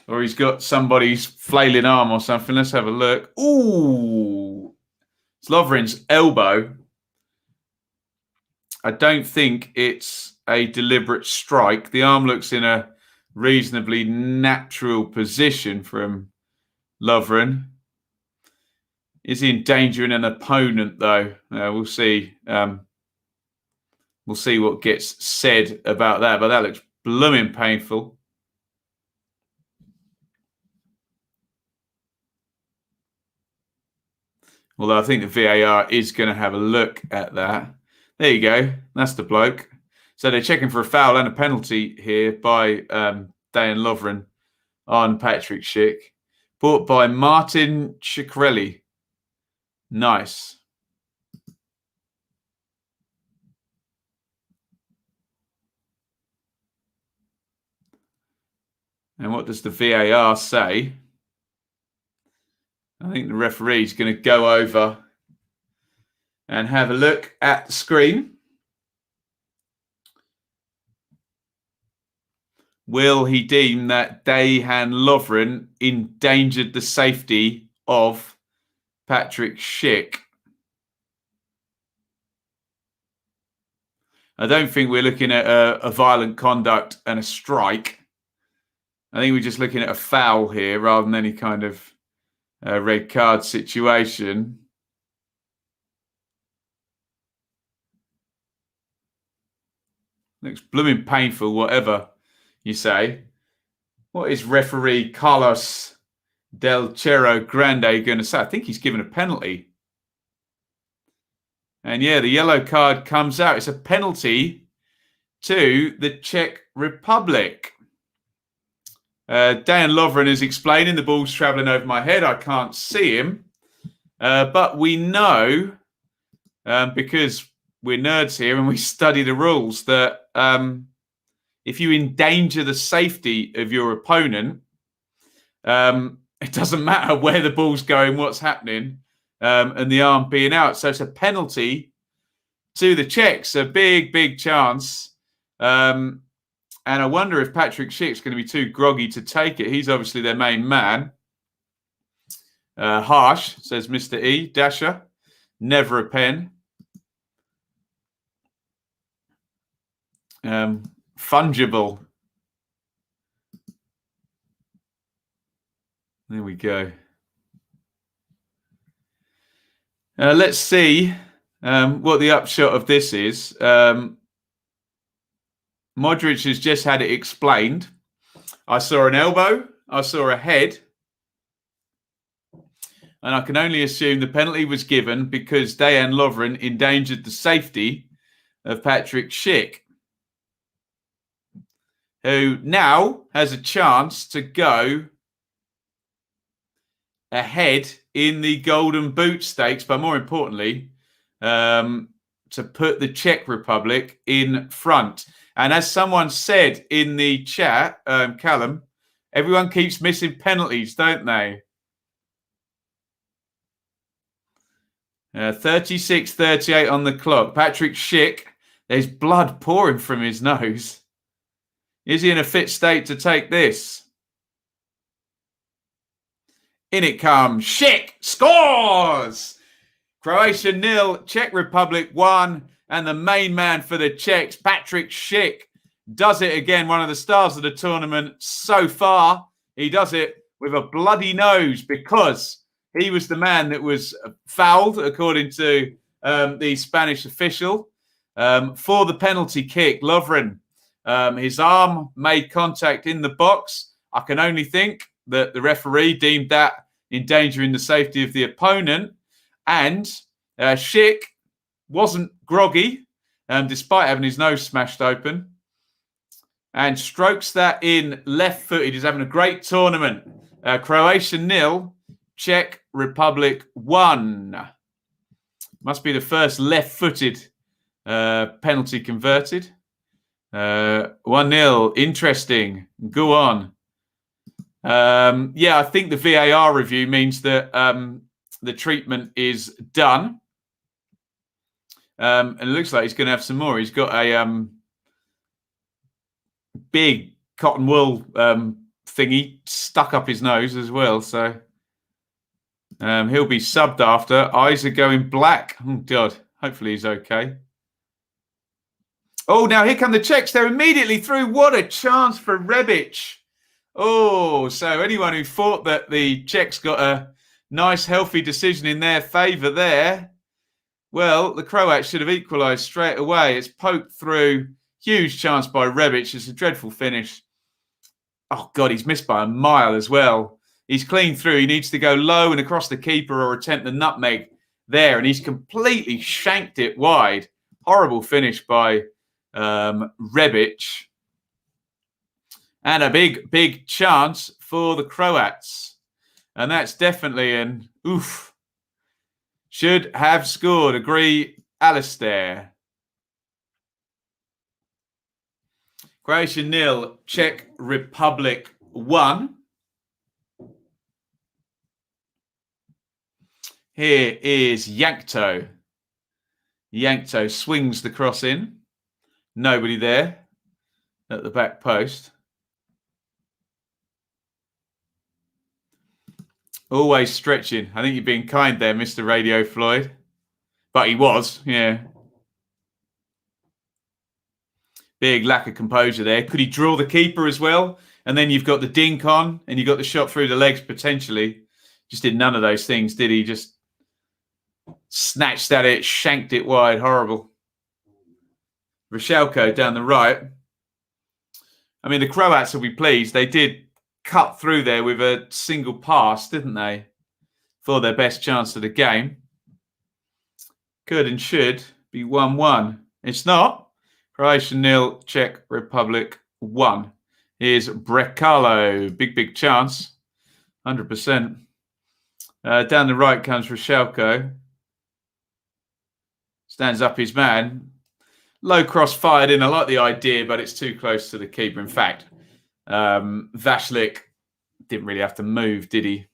or he's got somebody's flailing arm or something. Let's have a look. Ooh. It's Lovren's elbow. I don't think it's a deliberate strike. The arm looks in a reasonably natural position from Lovren. Is he endangering an opponent, though? We'll see. We'll see what gets said about that. But that looks blooming painful. Although I think the VAR is going to have a look at that. There you go. That's the bloke. So they're checking for a foul and a penalty here by Dejan Lovren on Patrick Schick. Bought by Martin Ciccarelli. Nice. And what does the VAR say? I think the referee is going to go over and have a look at the screen. Will he deem that Dejan Lovren endangered the safety of Patrick Schick? I don't think we're looking at a violent conduct and a strike. I think we're just looking at a foul here rather than any kind of red card situation. Looks blooming painful, whatever you say. What is referee Carlos Del Cerro Grande going to say? I think he's given a penalty. And yeah, the yellow card comes out. It's a penalty to the Czech Republic. Dejan Lovren is explaining the ball's travelling over my head. I can't see him. But we know, because we're nerds here and we study the rules, that if you endanger the safety of your opponent, it doesn't matter where the ball's going, what's happening, and the arm being out. So it's a penalty to the Czechs, a big, big chance. And I wonder if Patrick Schick's going to be too groggy to take it. He's obviously their main man. Harsh, says Mr. E. Dasher. Never a pen. Fungible. There we go. Let's see what the upshot of this is. Modric has just had it explained. I saw an elbow. I saw a head. And I can only assume the penalty was given because Dejan Lovren endangered the safety of Patrick Schick, who now has a chance to go ahead in the Golden Boot Stakes, but more importantly, to put the Czech Republic in front. And as someone said in the chat, Callum, everyone keeps missing penalties, don't they? 36:38 on the clock. Patrick Schick, there's blood pouring from his nose. Is he in a fit state to take this? In it comes. Schick scores! Croatia 0, Czech Republic 1. And the main man for the Czechs, Patrick Schick, does it again. One of the stars of the tournament so far. He does it with a bloody nose because he was the man that was fouled, according to the Spanish official, for the penalty kick. Lovren, his arm made contact in the box. I can only think that the referee deemed that endangering the safety of the opponent. And Schick wasn't groggy, despite having his nose smashed open, and strokes that in left-footed. He's having a great tournament. Croatia 0, Czech Republic 1. Must be the first left-footed penalty converted. 1-0. Interesting. Go on. Yeah, I think the VAR review means that the treatment is done. And it looks like he's going to have some more. He's got a big cotton wool thingy stuck up his nose as well. So he'll be subbed after. Eyes are going black. Oh, God. Hopefully he's okay. Oh, now here come the Czechs. They're immediately through. What a chance for Rebic. Oh, so anyone who thought that the Czechs got a nice, healthy decision in their favour there, well, the Croats should have equalised straight away. It's poked through. Huge chance by Rebic. It's a dreadful finish. Oh, God, he's missed by a mile as well. He's clean through. He needs to go low and across the keeper or attempt the nutmeg there. And he's completely shanked it wide. Horrible finish by Rebic. And a big, big chance for the Croats. And that's definitely an oof. Should have scored. Agree, Alistair. Croatia 0, Czech Republic 1. Here is Yankto. Yankto swings the cross in. Nobody there at the back post. Always stretching. I think you're being kind there, Mr. Radio Floyd. But he was, yeah. Big lack of composure there. Could he draw the keeper as well? And then you've got the dink on and you've got the shot through the legs potentially. Just did none of those things, did he? Just snatched at it, shanked it wide. Horrible. Rascal down the right. I mean, the Croats will be pleased. They did cut through there with a single pass, didn't they? For their best chance of the game. Could and should be 1-1. It's not. Croatia 0, Czech Republic 1. Here's Brekalo. Big, big chance. 100%. Down the right comes Rascal. Stands up his man. Low cross fired in. I like the idea, but it's too close to the keeper. In fact, Vashlik didn't really have to move, did he?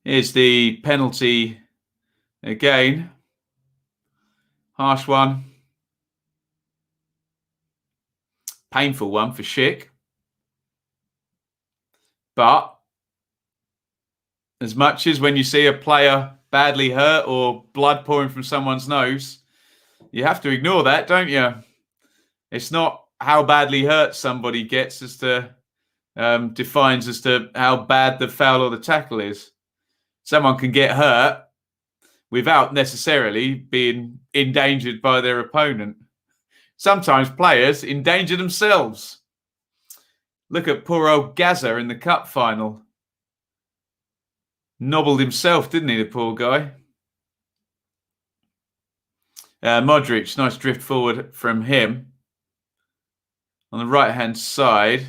Here's the penalty again. Harsh one. Painful one for Schick. But as much as when you see a player badly hurt or blood pouring from someone's nose, you have to ignore that, don't you? It's not how badly hurt somebody gets as to defines as to how bad the foul or the tackle is. Someone can get hurt without necessarily being endangered by their opponent. Sometimes players endanger themselves. Look at poor old Gaza in the cup final. Nobbled himself, didn't he, the poor guy? Modric, nice drift forward from him. On the right-hand side,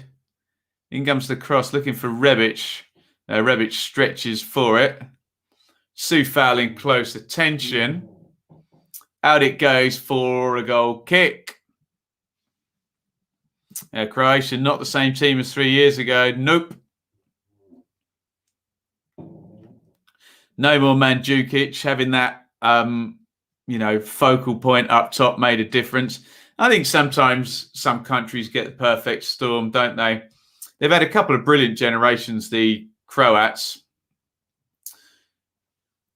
In comes the cross, looking for Rebic. Rebic stretches for it. Sue fouling close attention. Out it goes for a goal kick. Croatia, not the same team as 3 years ago. Nope. No more Mandzukic. Having that, focal point up top made a difference. I think sometimes some countries get the perfect storm, don't they? They've had a couple of brilliant generations, the Croats.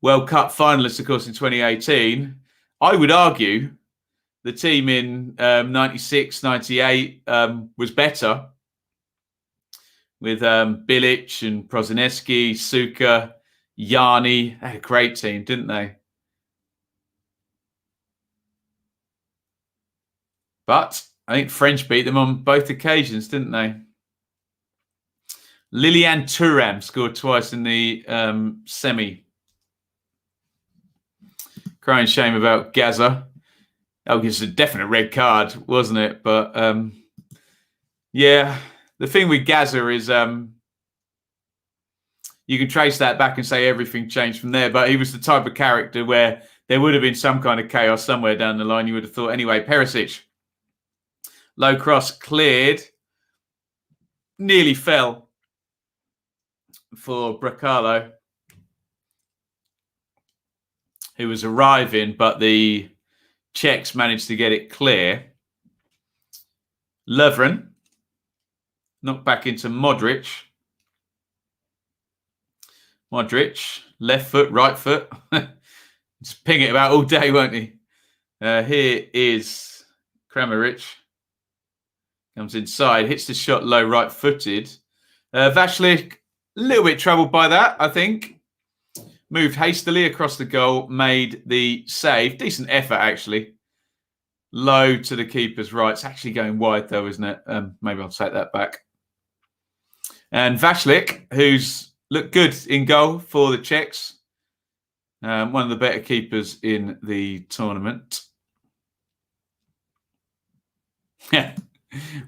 World Cup finalists, of course, in 2018. I would argue the team in 96, 98 was better with Bilic and Prozinecki, Suka, Yanni. They had a great team, didn't they? But I think French beat them on both occasions, didn't they? Lilian Thuram scored twice in the semi. Crying shame about Gaza. Oh, it was a definite red card, wasn't it? But yeah, the thing with Gaza is you can trace that back and say everything changed from there. But he was the type of character where there would have been some kind of chaos somewhere down the line. You would have thought. Anyway, Perisic. Low cross cleared. Nearly fell for Bracalo, who was arriving, but the Czechs managed to get it clear. Lovren knocked back into Modric. Modric, left foot, right foot. Just ping it about all day, won't he? Here is Kramaric. Comes inside, hits the shot low, right-footed. Vashlik, a little bit troubled by that, I think. Moved hastily across the goal, made the save. Decent effort, actually. Low to the keeper's right. It's actually going wide, though, isn't it? Maybe I'll take that back. And Vashlik, who's looked good in goal for the Czechs. One of the better keepers in the tournament.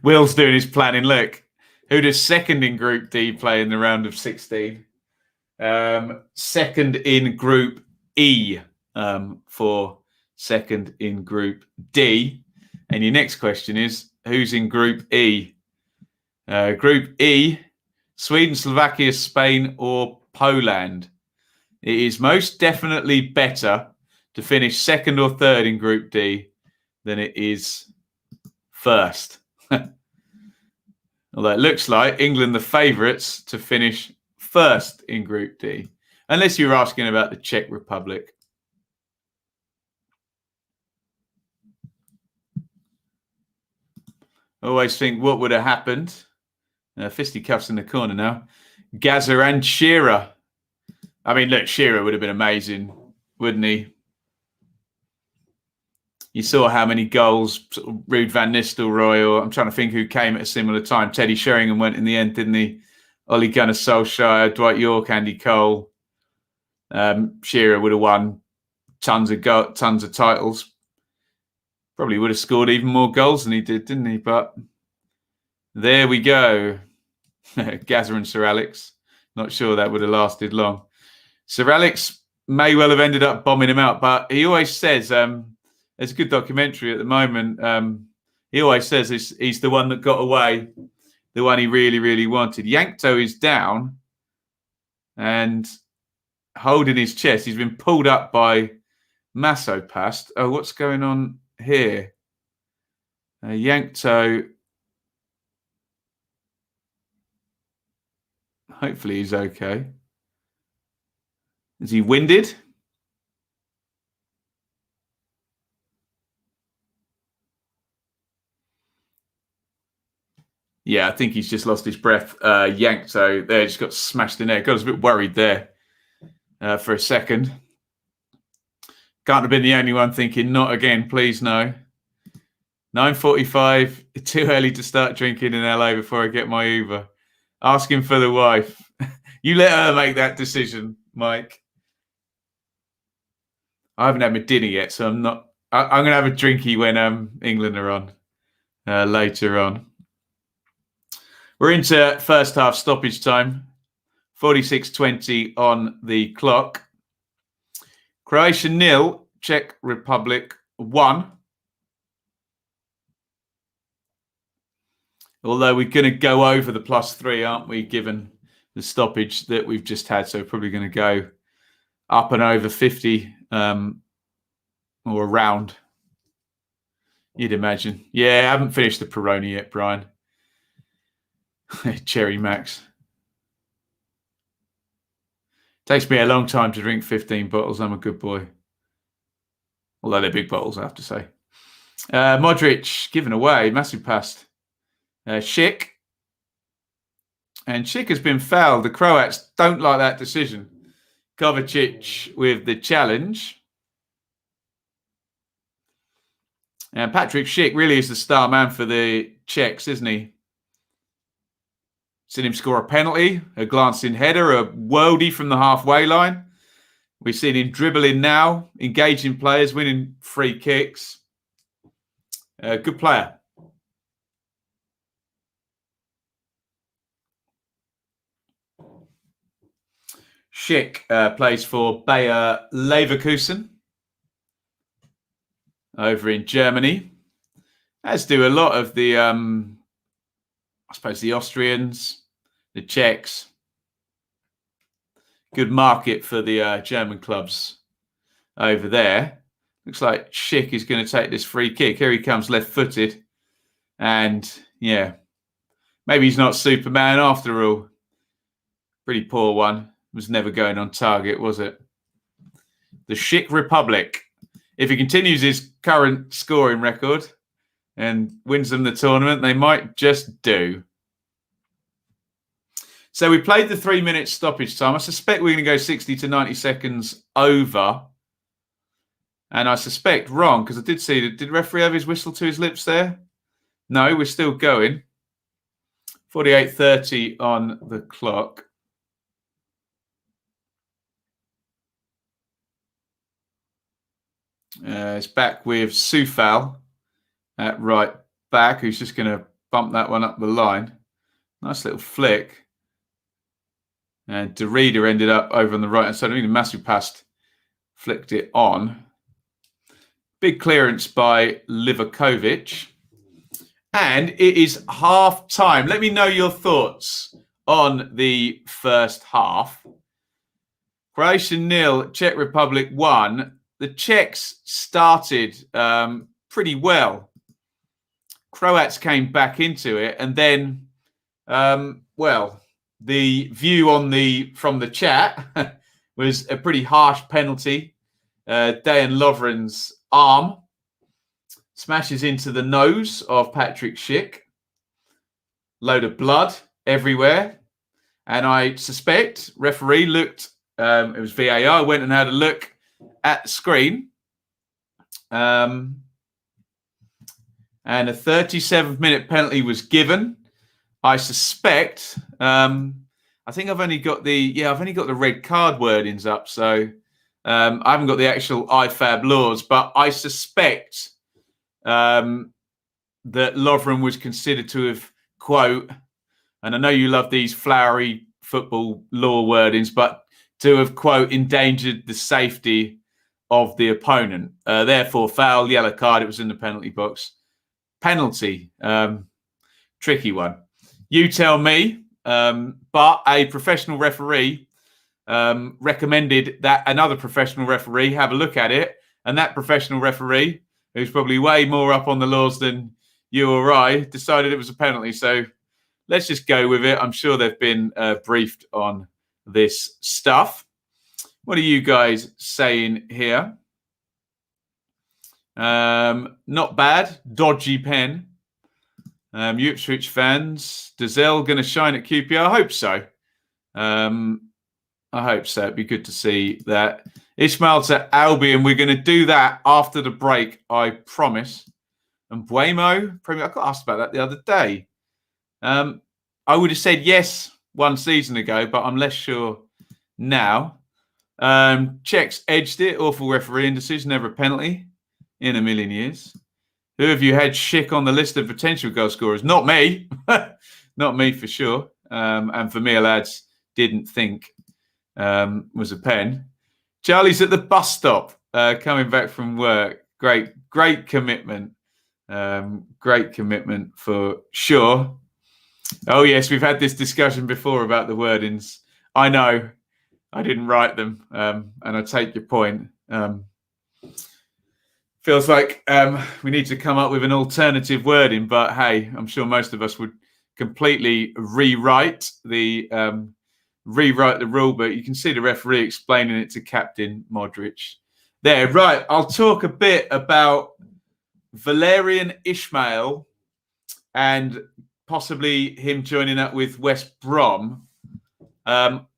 Will's doing his planning. Look, who does second in Group D play in the round of 16? Second in Group E for second in Group D. And your next question is, who's in Group E? Group E, Sweden, Slovakia, Spain, or Poland. It is most definitely better to finish second or third in Group D than it is first. Although it looks like England the favourites to finish first in Group D. Unless you're asking about the Czech Republic. I always think what would have happened. Fisticuffs in the corner now. Gaza and Shearer. I mean, look, Shearer would have been amazing, wouldn't he? You saw how many goals Ruud van Nistelrooy, or I'm trying to think who came at a similar time. Teddy Sheringham went in the end, didn't he? Ole Gunnar Solskjaer, Dwight York, Andy Cole. Shearer would have won tons of titles. Probably would have scored even more goals than he did, didn't he? But there we go. Gaza and Sir Alex. Not sure that would have lasted long. Sir Alex may well have ended up bombing him out, but he always says, there's a good documentary at the moment. He always says he's the one that got away, the one he really, really wanted. Yankto is down and holding his chest. He's been pulled up by Masopast. Oh, what's going on here? Yankto. Hopefully he's okay. Is he winded? Yeah, I think he's just lost his breath. Yankto there, just got smashed in there. God, I was a bit worried there for a second. Can't have been the only one thinking, not again, please no. 9:45, too early to start drinking in LA before I get my Uber. Asking for the wife. You let her make that decision, Mike. I haven't had my dinner yet, so I'm not. I'm going to have a drinky when England are on later on. We're into first half stoppage time. 46:20 on the clock. Croatia 0, Czech Republic 1. Although we're going to go over the +3, aren't we, given the stoppage that we've just had. So we're probably going to go up and over 50 or around, you'd imagine. Yeah, I haven't finished the Peroni yet, Brian. Cherry Max. Takes me a long time to drink 15 bottles. I'm a good boy. Although they're big bottles, I have to say. Modric given away. Massive pass. Schick. And Schick has been fouled. The Croats don't like that decision. Kovacic with the challenge. And Patrick Schick really is the star man for the Czechs, isn't he? Seen him score a penalty, a glancing header, a worldie from the halfway line. We've seen him dribbling now, engaging players, winning free kicks. Good player. Schick plays for Bayer Leverkusen over in Germany. As do a lot of the, I suppose, the Austrians, the Czechs. Good market for the German clubs over there. Looks like Schick is going to take this free kick. Here he comes, left-footed. And, yeah, maybe he's not Superman after all. Pretty poor one. Was never going on target, was it? The Czech Republic. If he continues his current scoring record and wins them the tournament, they might just do. So we played the 3-minute stoppage time. I suspect we're going to go 60 to 90 seconds over. And I suspect wrong, because I did see, did the referee have his whistle to his lips there? No, we're still going. 48:30 on the clock. It's back with Sufal at right back, who's just going to bump that one up the line. Nice little flick. And Derrida ended up over on the right hand side. I think the massive pass flicked it on. Big clearance by Livakovic. And it is half time. Let me know your thoughts on the first half. Croatia 0, Czech Republic 1. The Czechs started pretty well. Croats came back into it, and then, well, the view from the chat was a pretty harsh penalty. Dejan Lovren's arm smashes into the nose of Patrick Schick. Load of blood everywhere. And I suspect referee looked, it was VAR, went and had a look at the screen. And a 37-minute penalty was given. I suspect, I think I've only got the red card wordings up, so I haven't got the actual IFAB laws, but I suspect that Lovren was considered to have, quote, and I know you love these flowery football law wordings, but to have, quote, endangered the safety of the opponent. Therefore, foul, yellow card, it was in the penalty box. Penalty, tricky one. You tell me, but a professional referee recommended that another professional referee have a look at it, and that professional referee, who's probably way more up on the laws than you or I, decided it was a penalty. So let's just go with it. I'm sure they've been briefed on this stuff. What are you guys saying here? Not bad. Dodgy pen. You Ipswich fans. Dazelle going to shine at QPR? I hope so. I hope so. It'd be good to see that. Ismail to Albion. We're going to do that after the break, I promise. And Buemo, I got asked about that the other day. I would have said yes 1 season ago, but I'm less sure now. Czechs edged it. Awful refereeing decision. Never a penalty in a million years. Who have you had Schick on the list of potential goal scorers? Not me. Not me for sure. And for me, lads, didn't think was a pen. Charlie's at the bus stop, coming back from work. Great commitment. Great commitment for sure. Oh, yes, we've had this discussion before about the wordings. I know. I didn't write them, and I take your point. Feels like we need to come up with an alternative wording, but hey, I'm sure most of us would completely rewrite the rule, but you can see the referee explaining it to Captain Modric. There, right. I'll talk a bit about Valerian Ismail and possibly him joining up with West Brom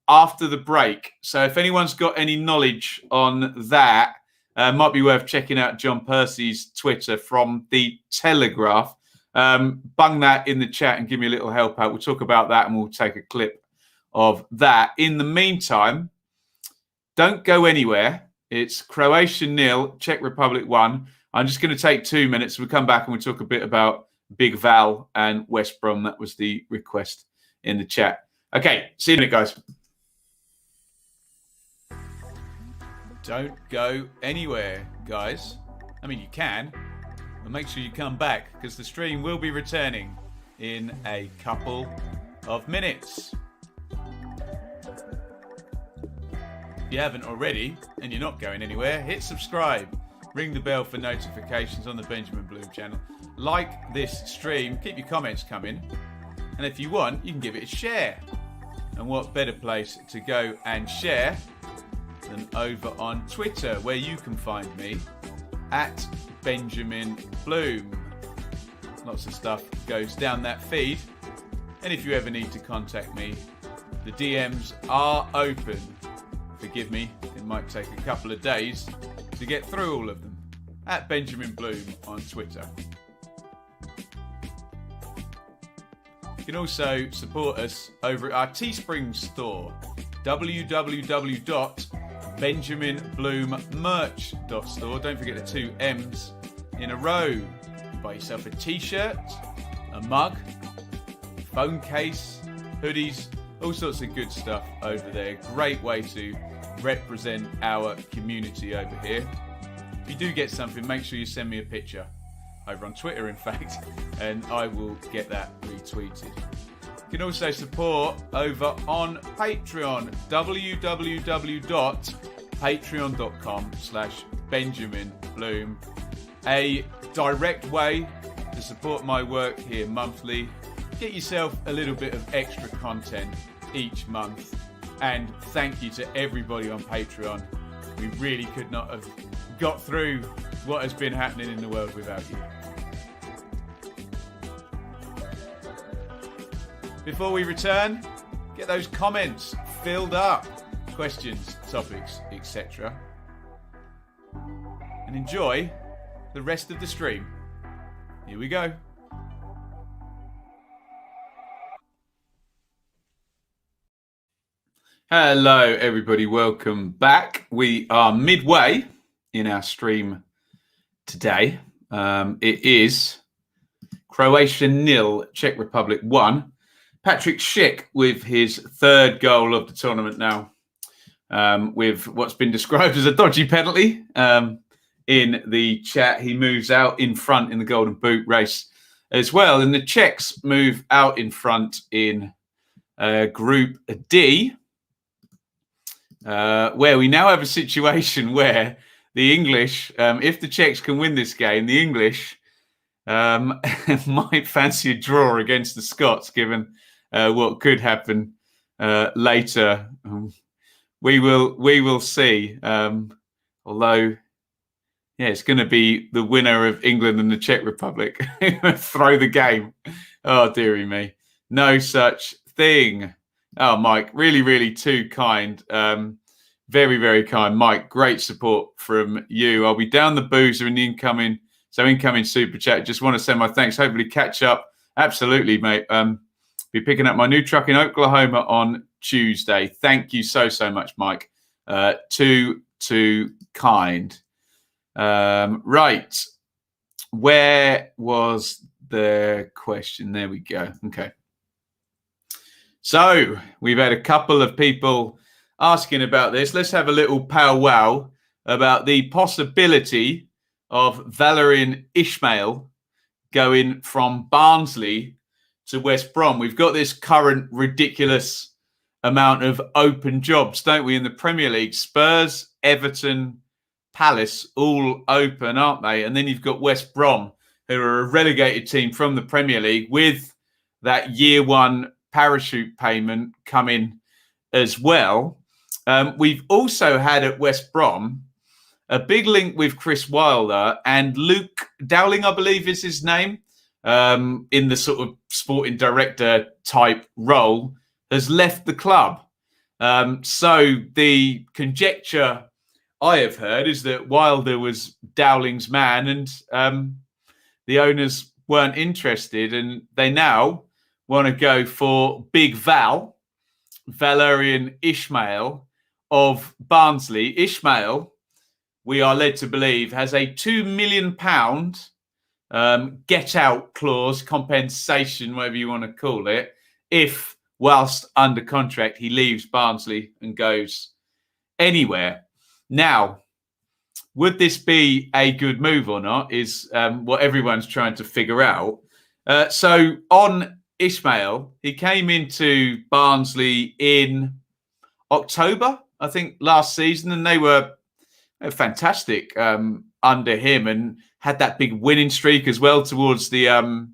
after the break. So if anyone's got any knowledge on that, might be worth checking out John Percy's Twitter from the Telegraph. Bung that in the chat and give me a little help out. We'll talk about that and we'll take a clip of that. In the meantime, don't go anywhere. It's Croatia 0, Czech Republic 1. I'm just going to take 2 minutes. We'll come back and we'll talk a bit about Big Val and West Brom. That was the request in the chat. Okay, see you in a minute, guys. Don't go anywhere, guys. I mean, you can, but make sure you come back because the stream will be returning in a couple of minutes. If you haven't already and you're not going anywhere, hit subscribe. Ring the bell for notifications on the Benjamin Bloom channel. Like this stream. Keep your comments coming. And if you want, you can give it a share. And what better place to go and share than over on Twitter, where you can find me at Benjamin Bloom. Lots of stuff goes down that feed. And if you ever need to contact me, the DMs are open. Forgive me, it might take a couple of days to get through all of them. At Benjamin Bloom on Twitter. You can also support us over at our Teespring store, www.benjaminbloommerch.store. Don't forget the 2 M's in a row. You can buy yourself a t-shirt, a mug, phone case, hoodies, all sorts of good stuff over there. Great way to represent our community over here. If you do get something, make sure you send me a picture over on Twitter, in fact, and I will get that retweeted. You can also support over on Patreon, www.patreon.com/BenjaminBloom. A direct way to support my work here monthly. Get yourself a little bit of extra content each month. And thank you to everybody on Patreon. We really could not have got through what has been happening in the world without you. Before we return, get those comments filled up. Questions, topics, etc. And enjoy the rest of the stream. Here we go. Hello, everybody. Welcome back. We are midway in our stream today. It is Croatia 0, Czech Republic 1. Patrick Schick with his 3rd goal of the tournament now, with what's been described as a dodgy penalty. In the chat, he moves out in front in the Golden Boot race as well. And the Czechs move out in front in Group D. Where we now have a situation where the English, if the Czechs can win this game, the English might fancy a draw against the Scots, given what could happen later. We will see. Although, yeah, it's going to be the winner of England and the Czech Republic throw the game. Oh, dearie me, no such thing. Oh, Mike, really, really too kind. Very, very kind. Mike, great support from you. I'll be down the boozer in the incoming super chat. Just want to send my thanks. Hopefully catch up. Absolutely, mate. Be picking up my new truck in Oklahoma on Tuesday. Thank you so much, Mike. Too kind. Right. Where was the question? There we go. Okay. So we've had a couple of people asking about this. Let's have a little powwow about the possibility of Valérien Ismaël going from Barnsley to West Brom. We've got this current ridiculous amount of open jobs, don't we, in the Premier League? Spurs, Everton, Palace, all open, aren't they? And then you've got West Brom, who are a relegated team from the Premier League with that year one parachute payment coming as well. We've also had at West Brom a big link with Chris Wilder and Luke Dowling, I believe is his name, in the sort of sporting director type role, has left the club. So the conjecture I have heard is that Wilder was Dowling's man and the owners weren't interested, and they now want to go for Big Val, Valérien Ismaël of Barnsley. Ismaël, we are led to believe, has a £2 million get out clause, compensation, whatever you want to call it, if whilst under contract he leaves Barnsley and goes anywhere. Now, would this be a good move or not is what everyone's trying to figure out. So on Ismaël, he came into Barnsley in October, I think, last season, and they were fantastic under him and had that big winning streak as well towards the end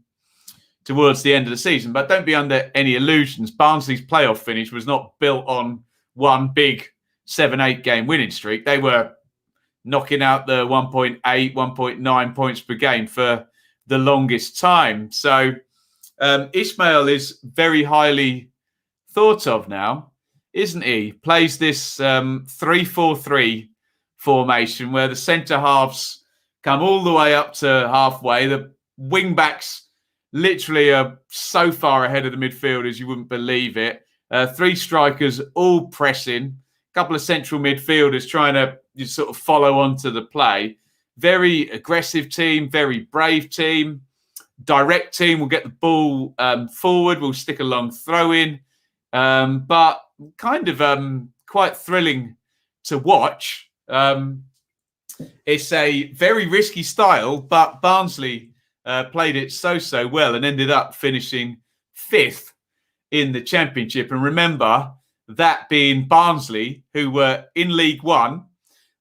of the season. But don't be under any illusions. Barnsley's playoff finish was not built on one big 7-8 game winning streak. They were knocking out the 1.8, 1.9 points per game for the longest time. So Ismaël is very highly thought of now, isn't he? Plays this 3-4-3 formation where the centre halves come all the way up to halfway. The wing backs literally are so far ahead of the midfielders you wouldn't believe it. Three strikers all pressing, a couple of central midfielders trying to sort of follow on to the play. Very aggressive team, very brave team, direct team. We'll get the ball forward, we'll stick a long throw in, but kind of quite thrilling to watch. It's a very risky style, but Barnsley played it so well and ended up finishing 5th in the Championship. And remember, that being Barnsley, who were in League One,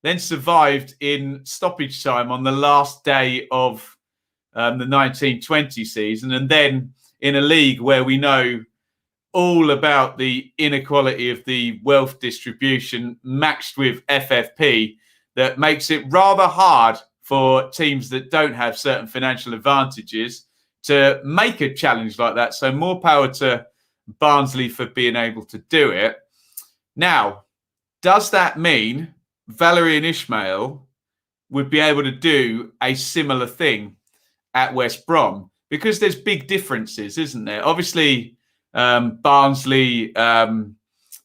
then survived in stoppage time on the last day of the 1920 season, and then in a league where we know all about the inequality of the wealth distribution matched with FFP, that makes it rather hard for teams that don't have certain financial advantages to make a challenge like that. So more power to Barnsley for being able to do it. Now, does that mean Valérien Ismaël would be able to do a similar thing at West Brom? Because there's big differences, isn't there? Obviously, Barnsley, and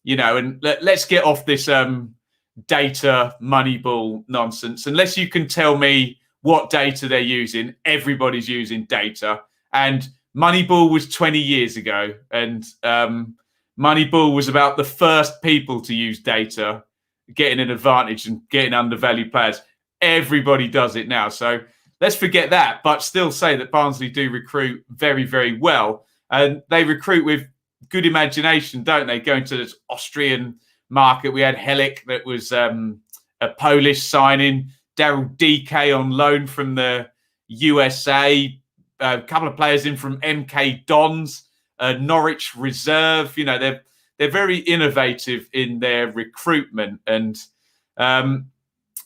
let's get off this data Moneyball nonsense. Unless you can tell me what data they're using, everybody's using data. And Moneyball was 20 years ago. And Moneyball was about the first people to use data, getting an advantage and getting undervalued players. Everybody does it now. So let's forget that, but still say that Barnsley do recruit very, very well. And they recruit with good imagination, don't they? Going to this Austrian market. We had Helic, that was a Polish signing. Daryl DK on loan from the USA. A couple of players in from MK Dons. Norwich Reserve. They're very innovative in their recruitment. And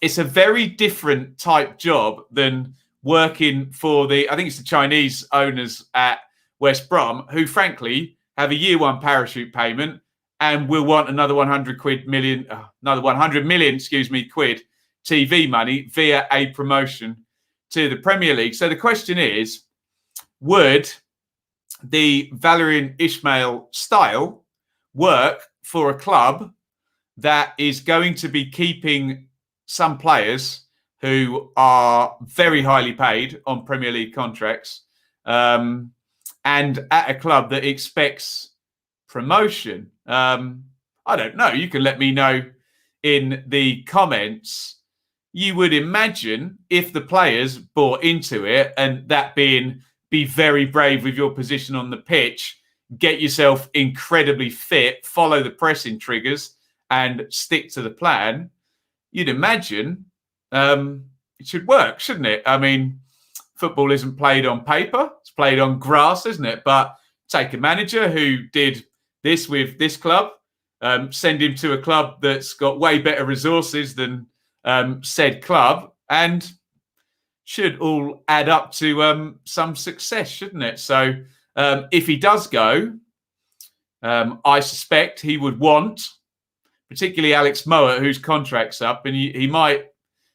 it's a very different type job than working for I think it's the Chinese owners at West Brom, who frankly have a year one parachute payment and will want another 100 million quid TV money via a promotion to the Premier League. So the question is, would the Valérien Ismaël style work for a club that is going to be keeping some players who are very highly paid on Premier League contracts, and at a club that expects promotion? I don't know. You can let me know in the comments. You would imagine if the players bought into it, and that being be very brave with your position on the pitch, get yourself incredibly fit, follow the pressing triggers, and stick to the plan, you'd imagine it should work, shouldn't it? I mean, football isn't played on paper. It's played on grass, isn't it? But take a manager who did this with this club, send him to a club that's got way better resources than said club, and should all add up to some success, shouldn't it? So if he does go, I suspect he would want, particularly Alex Mowat, whose contract's up, and he might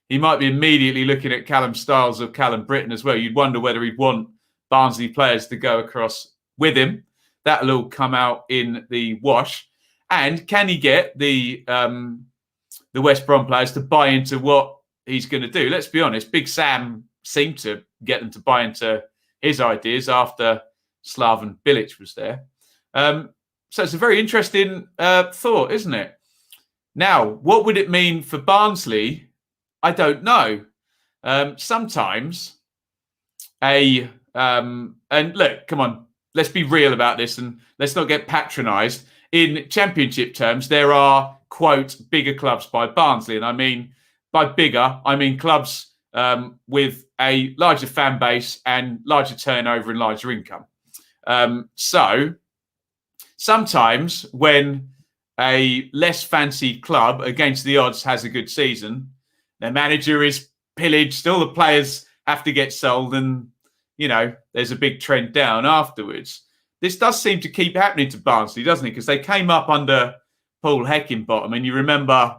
be immediately looking at Callum Stiles or Callum Britton as well. You'd wonder whether he'd want Barnsley players to go across with him. That'll all come out in the wash. And can he get the West Brom players to buy into what he's going to do? Let's be honest, Big Sam seemed to get them to buy into his ideas after Slaven Bilic was there. So it's a very interesting thought, isn't it? Now, what would it mean for Barnsley? I don't know. Sometimes and look, come on, let's be real about this and let's not get patronised. In championship terms, there are, quote, bigger clubs by Barnsley. And I mean, by bigger, I mean clubs with a larger fan base and larger turnover and larger income. So sometimes when a less fancied club against the odds has a good season, their manager is pillaged, all the players have to get sold, and, you know, there's a big trend down afterwards. This does seem to keep happening to Barnsley, doesn't it? Because they came up under Paul Heckingbottom, and you remember,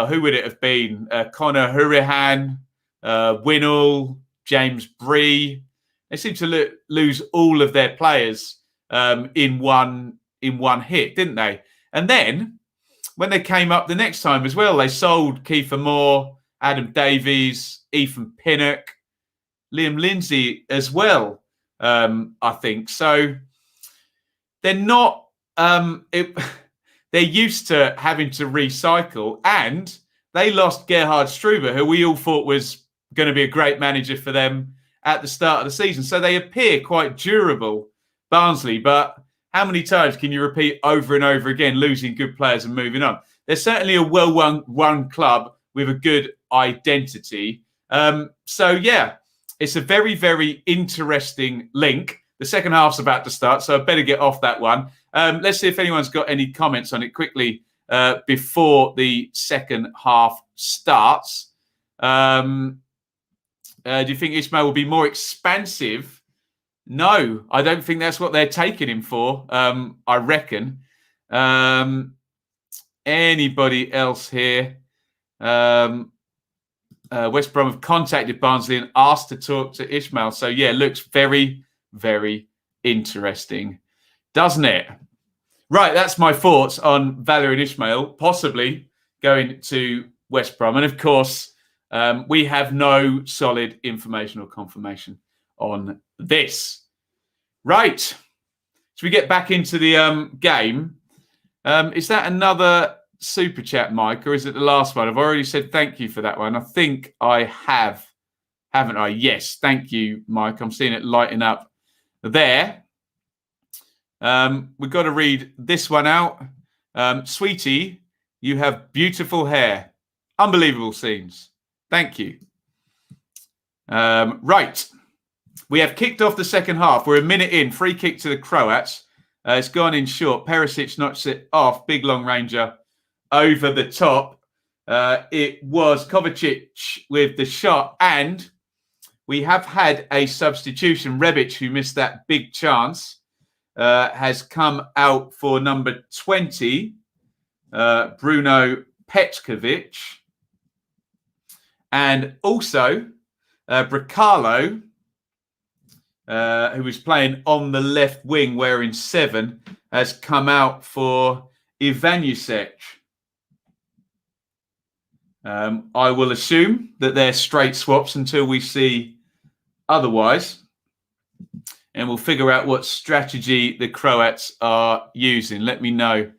who would it have been? Conor Hurahan, Winnall, James Bree. They seem to lose all of their players in one hit, didn't they? And then when they came up the next time as well, they sold Kiefer Moore, Adam Davies, Ethan Pinnock, Liam Lindsay as well, I think. So they're not... they're used to having to recycle, and they lost Gerhard Struber, who we all thought was going to be a great manager for them at the start of the season. So they appear quite durable, Barnsley, but how many times can you repeat over and over again, losing good players and moving on? They're certainly a well-run club with a good identity. So, yeah, it's a very, very interesting link. The second half's about to start, so I better get off that one. Let's see if anyone's got any comments on it quickly before the second half starts. Do you think Ismail will be more expansive? No, I don't think that's what they're taking him for, I reckon. Anybody else here? West Brom have contacted Barnsley and asked to talk to Ismail. So, yeah, looks very, very interesting, doesn't it? Right, that's my thoughts on Valérien Ismail possibly going to West Brom. And, of course, we have no solid information or confirmation on this. Right. Should we get back into the game? Is that another super chat, Mike, or is it the last one? I've already said thank you for that one. I think I have, haven't I? Yes, thank you, Mike. I'm seeing it lighting up there. We've got to read this one out. Sweetie, you have beautiful hair. Unbelievable scenes. Thank you. Right. We have kicked off the second half. We're a minute in. Free kick to the Croats. It's gone in short. Perisic knocks it off. Big long ranger over the top. It was Kovacic with the shot. And we have had a substitution. Rebic, who missed that big chance, has come out for number 20, Bruno Petkovic. And also Bracalo, who was playing on the left wing wearing 7, has come out for Ivanusek. I will assume that they're straight swaps until we see otherwise. and we'll figure out what strategy the Croats are using. Let me know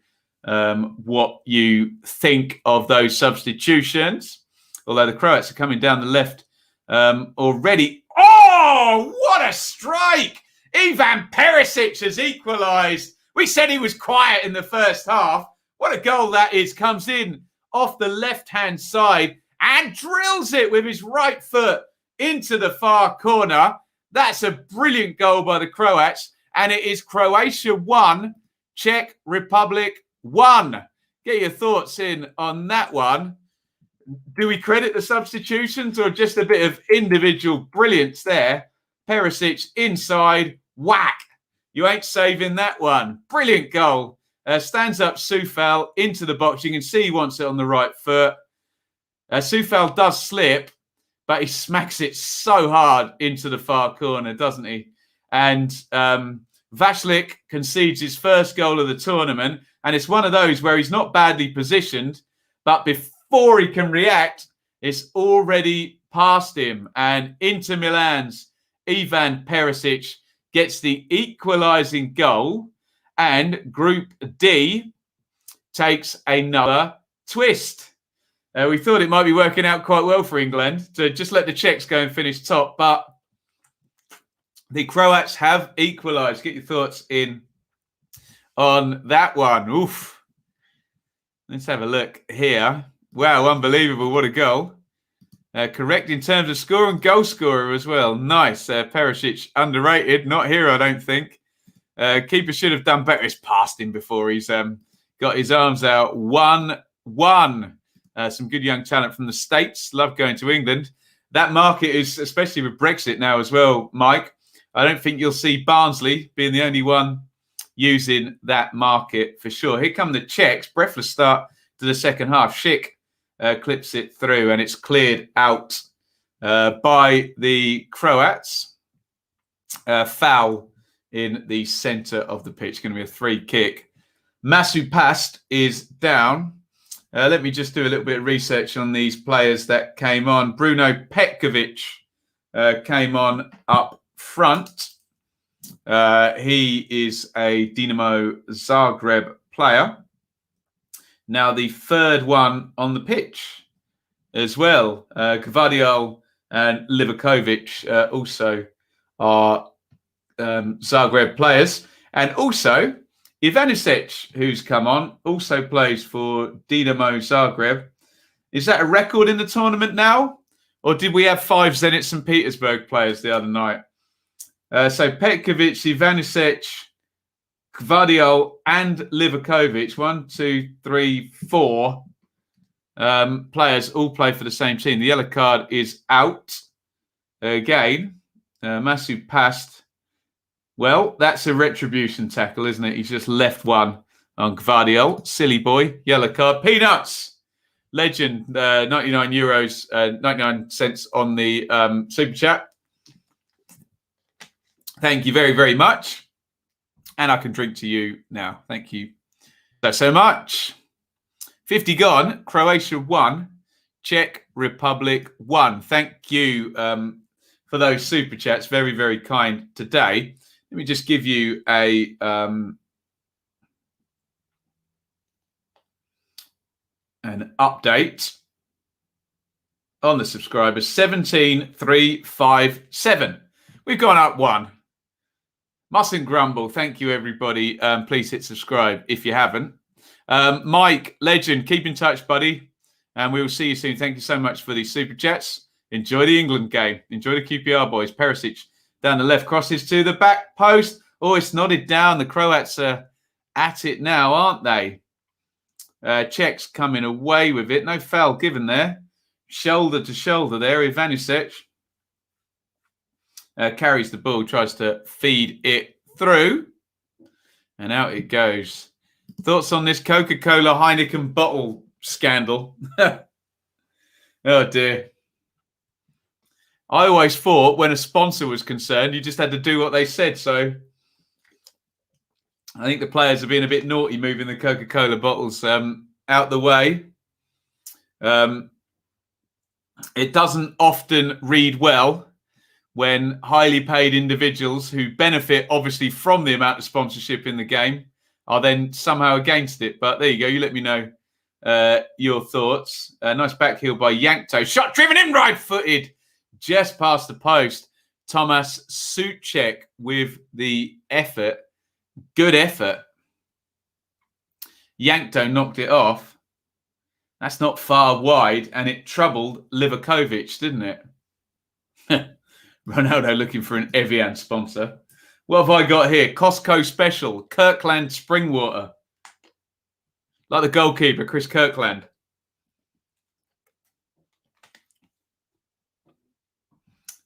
what you think of those substitutions. Although the Croats are coming down the left already. Oh, what a strike! Ivan Perisic has equalised. We said he was quiet in the first half. What a goal that is. Comes in off the left-hand side and drills it with his right foot into the far corner. That's a brilliant goal by the Croats. And it is Croatia 1, Czech Republic 1. Get your thoughts in on that one. Do we credit the substitutions or just a bit of individual brilliance there? Perisic inside, whack. You ain't saving that one. Brilliant goal. Stands up Soufal into the box. You can see he wants it on the right foot. Soufal does slip, but he smacks it so hard into the far corner, doesn't he? And Vashlik concedes his first goal of the tournament. And it's one of those where he's not badly positioned, but before he can react, it's already past him. And Inter Milan's Ivan Perisic gets the equalising goal. And Group D takes another twist. We thought it might be working out quite well for England to just let the Czechs go and finish top. But the Croats have equalised. Get your thoughts in on that one. Oof. Let's have a look here. Wow, unbelievable. What a goal. Correct in terms of score and goal scorer as well. Nice. Perisic, underrated. Not here, I don't think. Keeper should have done better. It's past him before he's got his arms out. 1-1. Some good young talent from the States. Love going to England. That market is, especially with Brexit now as well, Mike. I don't think you'll see Barnsley being the only one using that market for sure. Here come the Czechs. Breathless start to the second half. Schick clips it through and it's cleared out by the Croats. Foul in the centre of the pitch. Going to be a free kick. Masupast is down. Let me just do a little bit of research on these players that came on. Bruno Petkovic came on up front. He is a Dinamo Zagreb player. Now the third one on the pitch as well. Gvardiol and Livakovic also are Zagreb players. And also Ivanisevic, who's come on, also plays for Dinamo Zagreb. Is that a record in the tournament now? Or did we have 5 Zenit St. Petersburg players the other night? So Petkovic, Ivanisevic, Gvardiol and Livakovic, 1, 2, 3, 4 players all play for the same team. The yellow card is out again. Masupast. Well, that's a retribution tackle, isn't it? He's just left one on Gvardiol. Silly boy. Yellow card. Peanuts. Legend. 99 euros, 99 cents on the super chat. Thank you very, very much. And I can drink to you now. Thank you so much. 50 gone. Croatia 1. Czech Republic 1. Thank you for those super chats. Very, very kind today. Let me just give you a an update on the subscribers. 17,357. We've gone up 1. Mustn't grumble. Thank you, everybody. Please hit subscribe if you haven't. Mike, legend, keep in touch, buddy. And we will see you soon. Thank you so much for these super chats. Enjoy the England game. Enjoy the QPR boys. Perisic down the left, crosses to the back post. Oh, it's nodded down. The Croats are at it now, aren't they? Czechs coming away with it. No foul given there. Shoulder to shoulder there. Ivanisevic carries the ball, tries to feed it through. And out it goes. Thoughts on this Coca-Cola Heineken bottle scandal? Oh, dear. I always thought when a sponsor was concerned, you just had to do what they said. So I think the players are being a bit naughty moving the Coca-Cola bottles out the way. It doesn't often read well when highly paid individuals who benefit obviously from the amount of sponsorship in the game are then somehow against it. But there you go. You let me know your thoughts. Nice back heel by Yankto. Shot driven in right-footed. Just past the post. Thomas CZECH with the effort. Good effort. Yankto knocked it off. That's not far wide, and it troubled Livakovic, didn't it? Ronaldo looking for an Evian sponsor. What have I got here? Costco Special, Kirkland Spring Water. Like the goalkeeper, Chris Kirkland.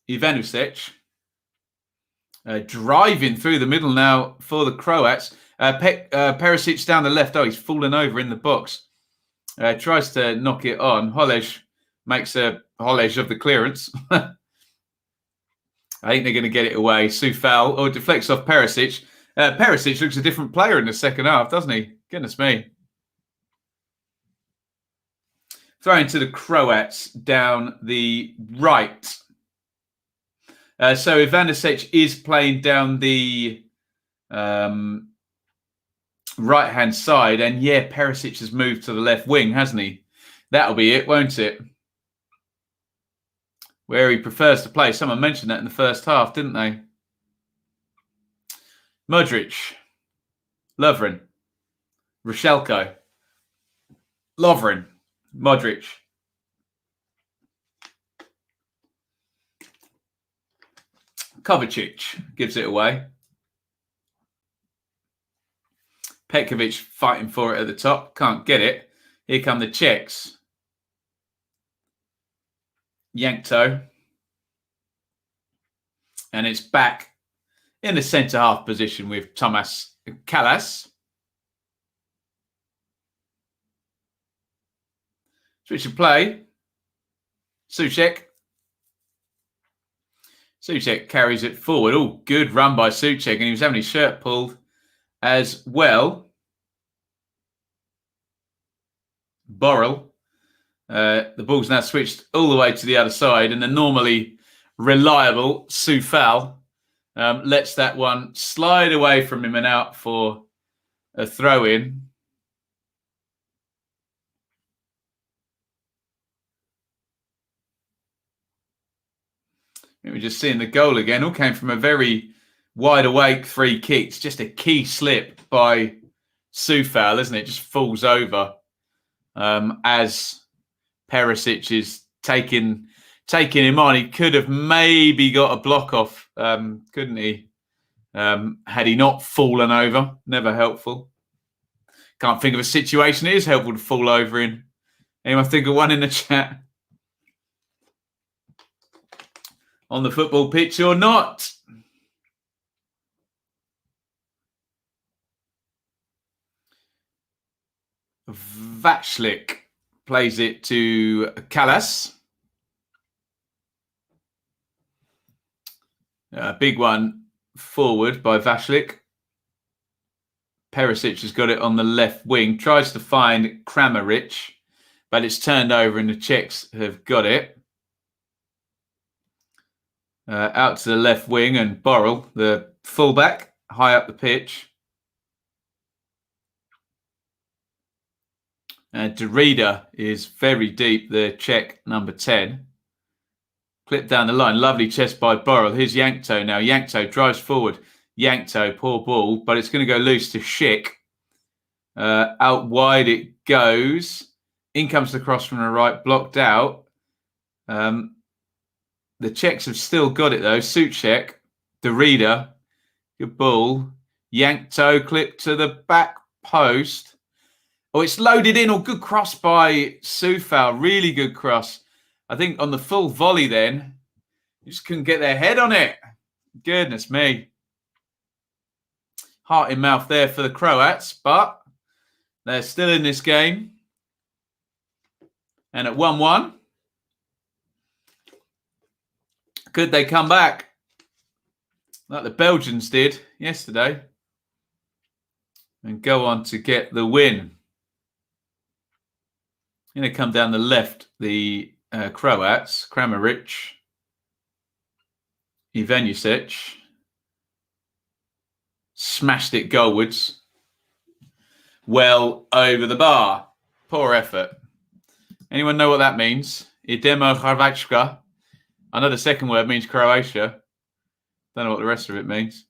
Ivanovic. Driving through the middle now for the Croats. Perisic down the left. Oh, he's fallen over in the box. Tries to knock it on. Holej makes a Holej of the clearance. I think they're going to get it away. Soufal, or deflects off Perisic. Perisic looks a different player in the second half, doesn't he? Goodness me. Throwing to the Croats down the right. So Ivanovic is playing down the right-hand side. And yeah, Perisic has moved to the left wing, hasn't he? That'll be it, won't it? Where he prefers to play. Someone mentioned that in the first half, didn't they? Modric. Lovren. Rascal. Lovren. Modric. Kovacic gives it away. Petkovic fighting for it at the top. Can't get it. Here come the Czechs. Yankto. And it's back in the centre-half position with Thomas Kallas. Switch of play. CZECH. CZECH carries it forward. Oh, good run by CZECH. And he was having his shirt pulled as well. Borrell. The ball's now switched all the way to the other side, and the normally reliable Soufal lets that one slide away from him and out for a throw-in. We're just seeing the goal again. All came from a very wide-awake free kick. It's just a key slip by Soufal, isn't it? Just falls over as Perisic is taking him on. He could have maybe got a block off, couldn't he? Had he not fallen over. Never helpful. Can't think of a situation it is helpful to fall over in. Anyone think of one in the chat? On the football pitch or not? Vashlik plays it to Kallas. A big one forward by Vashlik. Perisic has got it on the left wing. Tries to find Kramaric, but it's turned over and the Czechs have got it. Out to the left wing, and Borrell, the fullback, high up the pitch. And Derrida is very deep, the Czech number 10. Clipped down the line. Lovely chest by Borrell. Here's Yankto now. Yankto drives forward. Yankto, poor ball, but it's going to go loose to Schick. Out wide it goes. In comes the cross from the right, blocked out. The Czechs have still got it though. CZECH, Derrida, good ball. Yankto, clip to the back post. Oh, it's loaded in. Oh, good cross by Soufal. Really good cross. I think on the full volley then, you just couldn't get their head on it. Goodness me. Heart in mouth there for the Croats, but they're still in this game. And at 1-1, could they come back like the Belgians did yesterday and go on to get the win? Going to come down the left, the Croats. Kramaric. Ivanisevic smashed it goalwards. Well over the bar. Poor effort. Anyone know what that means? Idemo Hrvatska. I know the second word means Croatia. Don't know what the rest of it means.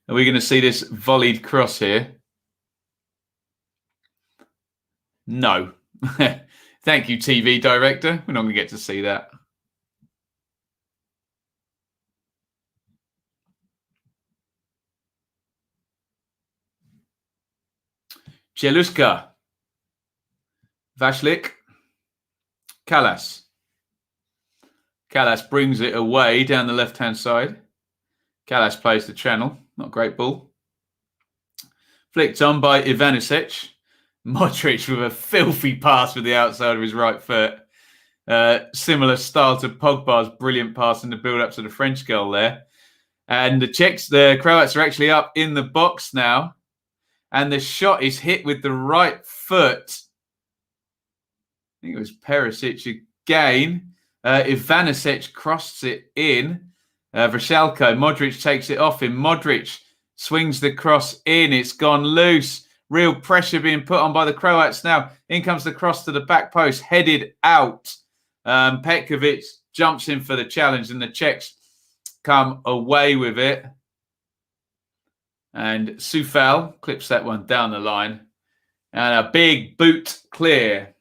Are we going to see this volleyed cross here? No. Thank you, TV director. We're not going to get to see that. Jeluska. Vashlik. Kalas. Kalas brings it away down the left-hand side. Kalas plays the channel. Not a great ball. Flicked on by Ivanisevic. Modric with a filthy pass with the outside of his right foot. Similar style to Pogba's brilliant pass in the build-up to the French goal there. And the Croats are actually up in the box now. And the shot is hit with the right foot. I think it was Perisic again. Ivanisevic crosses it in. Rascal, Modric takes it off him. Modric swings the cross in. It's gone loose. Real pressure being put on by the Croats now. In comes the cross to the back post, headed out. Petkovic jumps in for the challenge, and the Czechs come away with it. And Sufal clips that one down the line. And a big boot clear.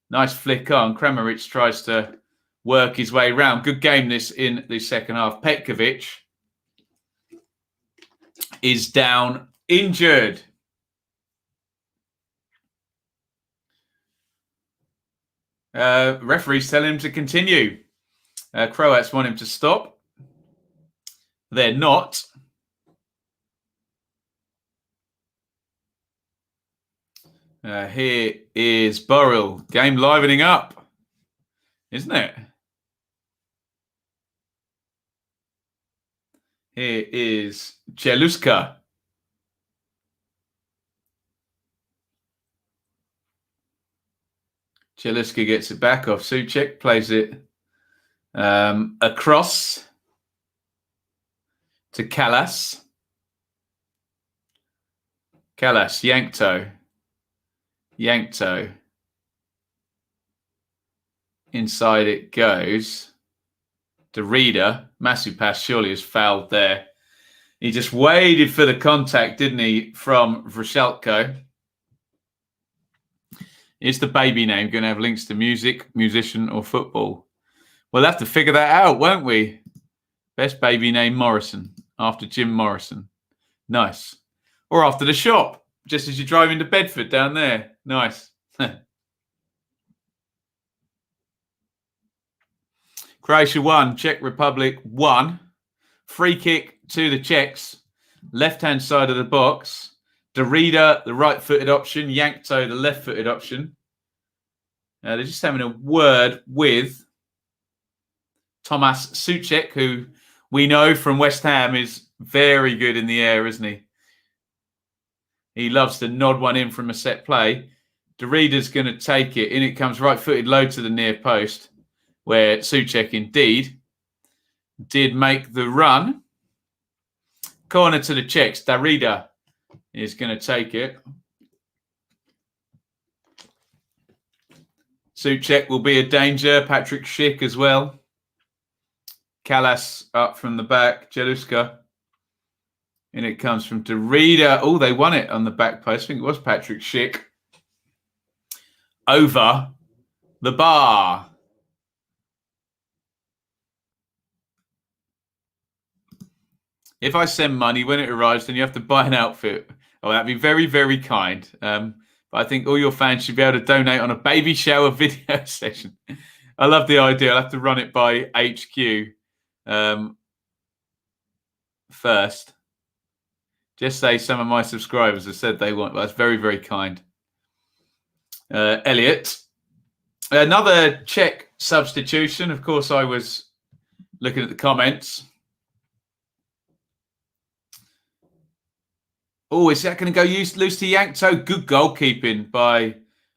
Nice flick on. Kramaric tries to work his way round. Good game this in the second half. Petkovic is down injured. Referees tell him to continue. Croats want him to stop. They're not. Here is Burrell. Game livening up, isn't it? Here is Jeluska. Jeluska gets it back off. Souček plays it across to Kalas. Kalas, Yankto. Inside it goes. The reader, massive pass, surely is fouled there. He just waited for the contact, didn't he, from Vrashelko. Is the baby name going to have links to music, musician, or football? We'll have to figure that out, won't we? Best baby name Morrison, after Jim Morrison. Nice. Or after the shop, just as you drive into Bedford down there. Nice. Croatia 1, Czech Republic 1. Free kick to the Czechs. Left-hand side of the box. Derrida, the right-footed option. Yankto, the left-footed option. They're just having a word with Tomas Souček, who we know from West Ham is very good in the air, isn't he? He loves to nod one in from a set play. Derrida's going to take it. In it comes right-footed low to the near post, where Souček indeed did make the run. Corner to the Czechs. Derrida is going to take it. Souček will be a danger. Patrick Schick as well. Kalas up from the back. Jeluska. And it comes from Derrida. Oh, they won it on the back post. I think it was Patrick Schick. Over the bar. If I send money when it arrives, then you have to buy an outfit. Oh, that'd be very, very kind. But I think all your fans should be able to donate on a baby shower video session. I love the idea. I'll have to run it by HQ first. Just say some of my subscribers have said they want. Well, that's very, very kind. Elliot. Another Czech substitution. Of course, I was looking at the comments. Oh, is that going to go loose to Yankto? Good goalkeeping by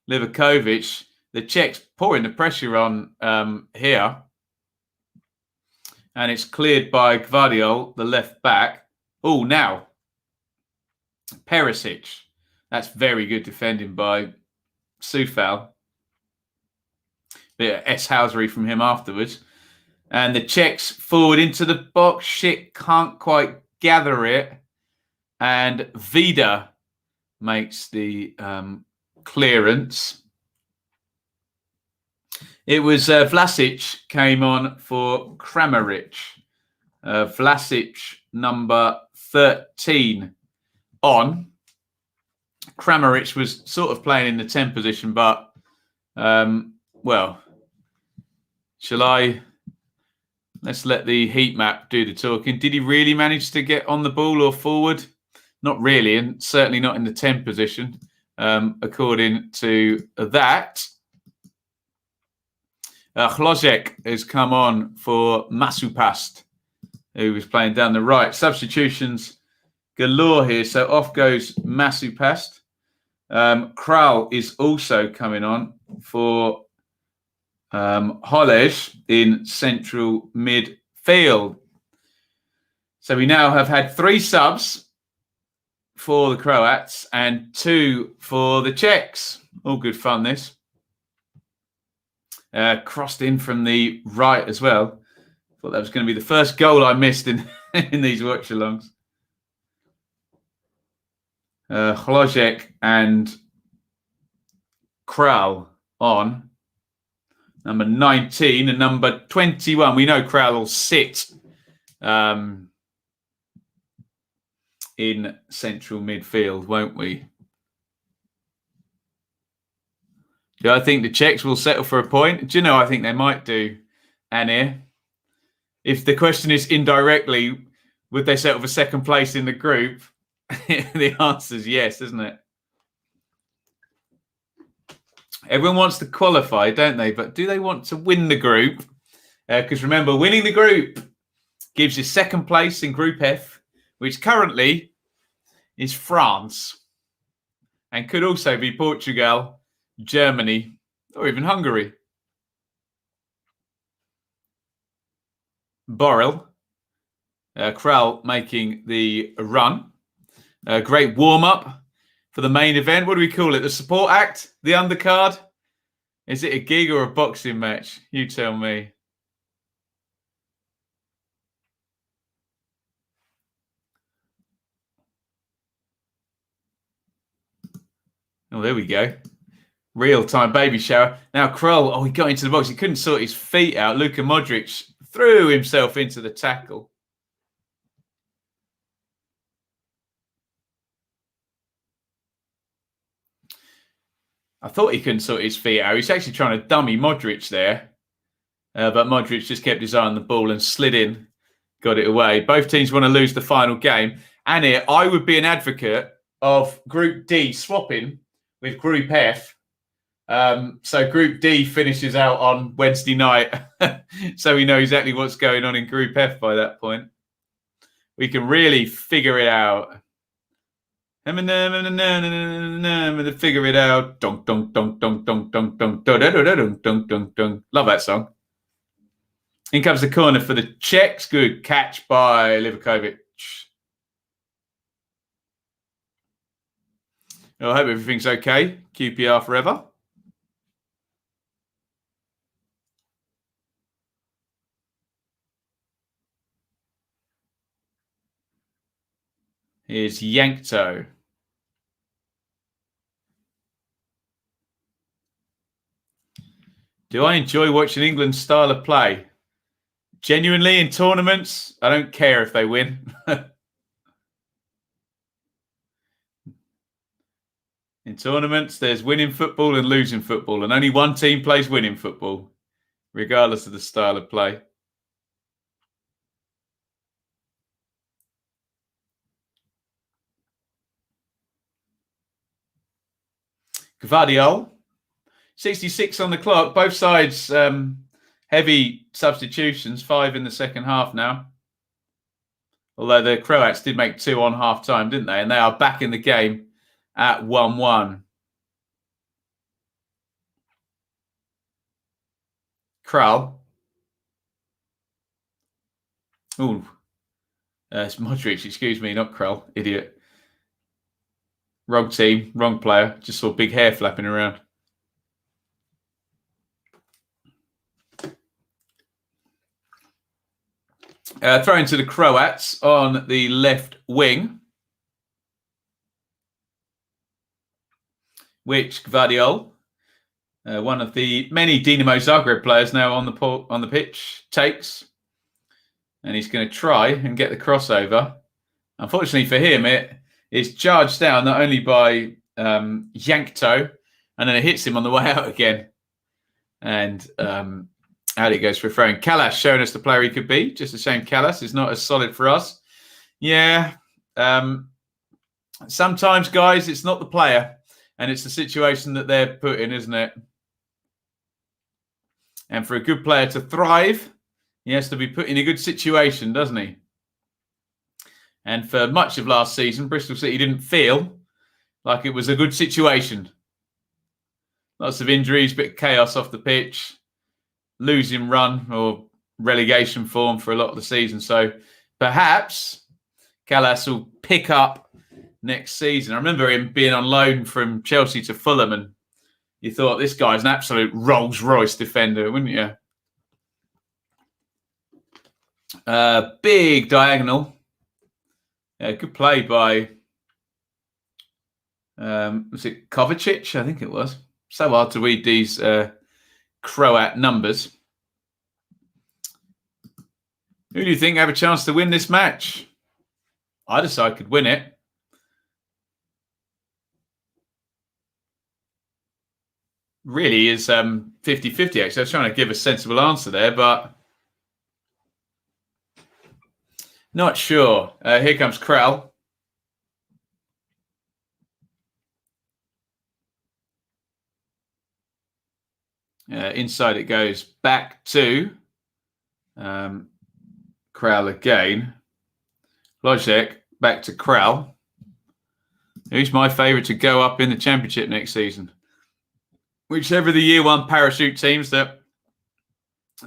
Livakovic. The Czechs pouring the pressure on here. And it's cleared by Gvardiol, the left back. Oh, now Perisic. That's very good defending by Sufal. Bit of S-housery from him afterwards. And the Czechs forward into the box. Shit, can't quite gather it. And Vida makes the clearance. It was Vlasic came on for Kramaric. Vlasic, number 13 on. Kramaric was sort of playing in the 10 position, but, well, let's let the heat map do the talking. Did he really manage to get on the ball or forward? Not really, and certainly not in the 10 position, according to that. Chlozek has come on for Masupast, who was playing down the right. Substitutions galore here. So off goes Masupast. Kral is also coming on for Holej in central midfield. So we now have had 3 subs for the Croats and 2 for the Czechs. All good fun, this. Crossed in from the right as well. Thought that was going to be the first goal I missed in these watch-alongs. Chlozek and Kral on. Number 19 and number 21. We know Kral will sit in central midfield, won't we? Do I think the Czechs will settle for a point? Do you know, I think they might do, Anir. If the question is indirectly, would they settle for second place in the group? The answer is yes, isn't it? Everyone wants to qualify, don't they? But do they want to win the group? Because remember, winning the group gives you second place in Group F, which currently is France and could also be Portugal, Germany, or even Hungary. Borrell, Kral making the run. A great warm-up for the main event. What do we call it? The support act? The undercard? Is it a gig or a boxing match? You tell me. Oh, there we go. Real-time baby shower. Now, Kroll, he got into the box. He couldn't sort his feet out. Luka Modric threw himself into the tackle. I thought he couldn't sort his feet out. He's actually trying to dummy Modric there. But Modric just kept his eye on the ball and slid in. Got it away. Both teams want to lose the final game. And here, I would be an advocate of Group D swapping with Group F. So Group D finishes out on Wednesday night. So we know exactly what's going on in Group F by that point. We can really figure it out. Figure it out. Dunk, dunk, dunk, dunk, dunk, dunk, dunk, dunk, dunk, dunk, dunk. Love that song. In comes the corner for the Czechs. Good catch by Livakovic. I hope everything's okay. QPR forever. Here's Yankto. Do I enjoy watching England's style of play? Genuinely, in tournaments, I don't care if they win. In tournaments, there's winning football and losing football, and only one team plays winning football, regardless of the style of play. Gvardiol, 66 on the clock. Both sides heavy substitutions, 5 in the second half now. Although the Croats did make 2 on half time, didn't they? And they are back in the game at 1-1. Kral. Oh, it's Modric, excuse me, not Krell, idiot. Wrong team, wrong player. Just saw big hair flapping around. Throwing to the Croats on the left wing. Which Gvardiol, one of the many Dinamo Zagreb players now on the pitch, takes. And he's going to try and get the crossover. Unfortunately for him, it is charged down not only by Yankto, and then it hits him on the way out again. And out it goes for a throw. Callas showing us the player he could be. Just a shame Callas is not as solid for us. Yeah. Sometimes, guys, it's not the player, and it's the situation that they're put in, isn't it? And for a good player to thrive, he has to be put in a good situation, doesn't he? And for much of last season, Bristol City didn't feel like it was a good situation. Lots of injuries, bit of chaos off the pitch, losing run or relegation form for a lot of the season. So perhaps Callas will pick up next season. I remember him being on loan from Chelsea to Fulham, and you thought this guy's an absolute Rolls Royce defender, wouldn't you? Big diagonal. Yeah, good play by, was it Kovacic? I think it was. So hard to read these Croat numbers. Who do you think have a chance to win this match? I decided I could win it. Really is 50-50, actually. I was trying to give a sensible answer there, but not sure. Here comes Krell. Inside it goes back to Krell again. Lojek back to Krell. Who's my favourite to go up in the Championship next season? Whichever the year one parachute teams that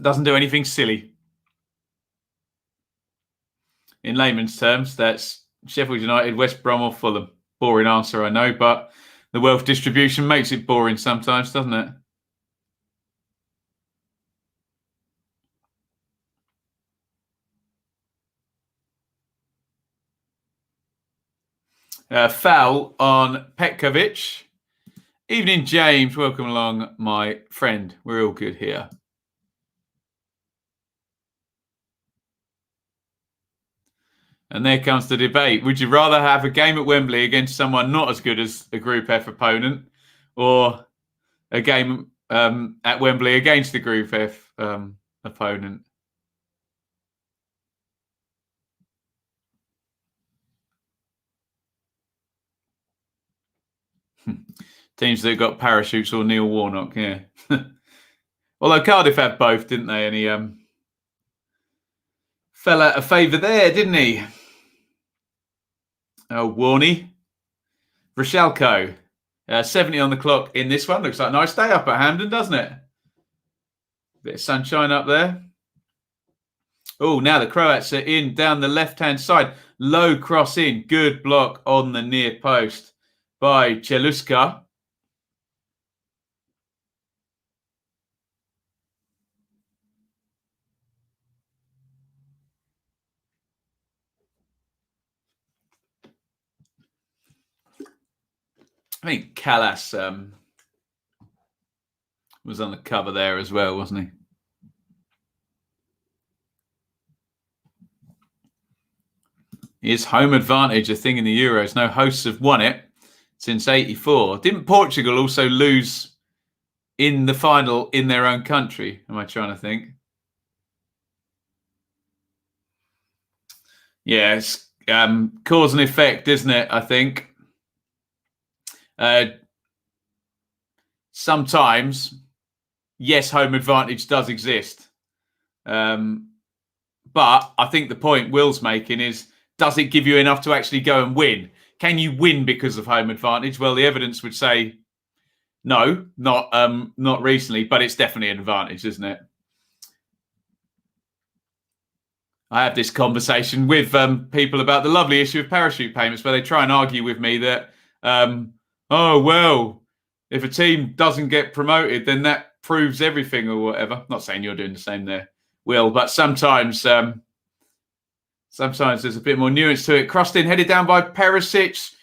doesn't do anything silly. In layman's terms, that's Sheffield United, West Brom or Fulham. Boring answer, I know, but the wealth distribution makes it boring sometimes, doesn't it? Foul on Petkovic. Evening, James. Welcome along, my friend. We're all good here. And there comes the debate. Would you rather have a game at Wembley against someone not as good as a Group F opponent, or a game at Wembley against the Group F opponent? Teams that got parachutes or Neil Warnock, yeah. Although Cardiff had both, didn't they? And he fell out of favour there, didn't he? Oh, Warney. Rascal. 70 on the clock in this one. Looks like a nice day up at Hampden, doesn't it? Bit of sunshine up there. Oh, now the Croats are in down the left-hand side. Low cross in. Good block on the near post by Cheluska. I think Callas was on the cover there as well, wasn't he? Is home advantage a thing in the Euros? No hosts have won it since '84. Didn't Portugal also lose in the final in their own country? Am I trying to think? Yeah, it's cause and effect, isn't it? I think. Sometimes, yes, home advantage does exist. But I think the point Will's making is, does it give you enough to actually go and win? Can you win because of home advantage? Well, the evidence would say no, not recently, but it's definitely an advantage, isn't it? I have this conversation with people about the lovely issue of parachute payments, where they try and argue with me that, oh, well, if a team doesn't get promoted, then that proves everything or whatever. Not saying you're doing the same there, Will, but sometimes there's a bit more nuance to it. Crossed in, headed down by Perisic,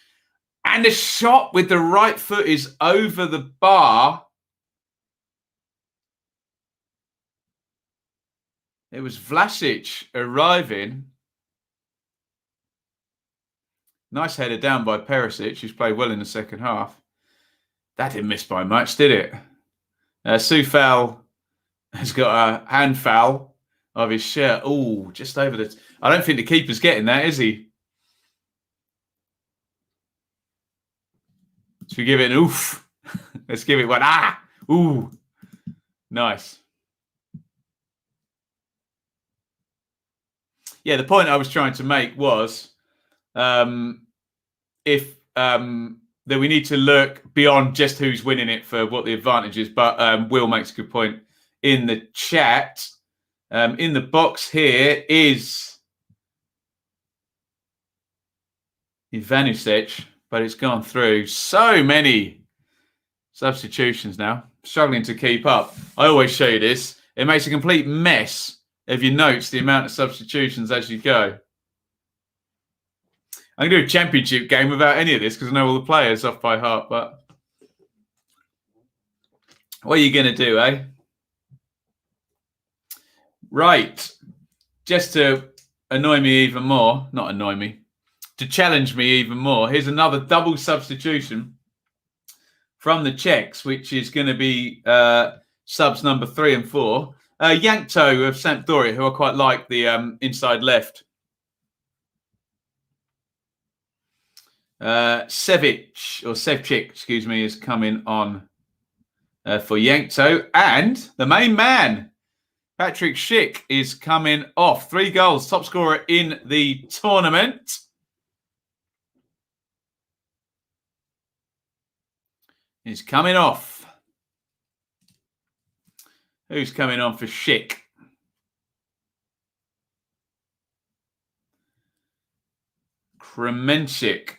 and the shot with the right foot is over the bar. It was Vlasic arriving. Nice header down by Perisic, who's played well in the second half. That didn't miss by much, did it? Soufal has got a hand foul of his shirt. Oh, just over the... I don't think the keeper's getting that, is he? Should we give it an oof? Let's give it one. Ah! Ooh. Nice. Yeah, the point I was trying to make was that we need to look beyond just who's winning it for what the advantage is. But Will makes a good point in the chat. In the box here is Ivanisevic, but it's gone through. So many substitutions now. Struggling to keep up. I always show you this. It makes a complete mess if you notice the amount of substitutions as you go. I'm going to do a championship game without any of this because I know all the players off by heart, but what are you going to do, eh? Right. Just to annoy me even more, not annoy me, to challenge me even more, here's another double substitution from the Czechs, which is going to be subs number 3 and 4. Yankto of Sampdoria, who I quite like, the inside left. Sevcik, excuse me, is coming on for Yankto. And the main man, Patrick Schick, is coming off. 3 goals, top scorer in the tournament. He's coming off. Who's coming on for Schick? Kremenchik.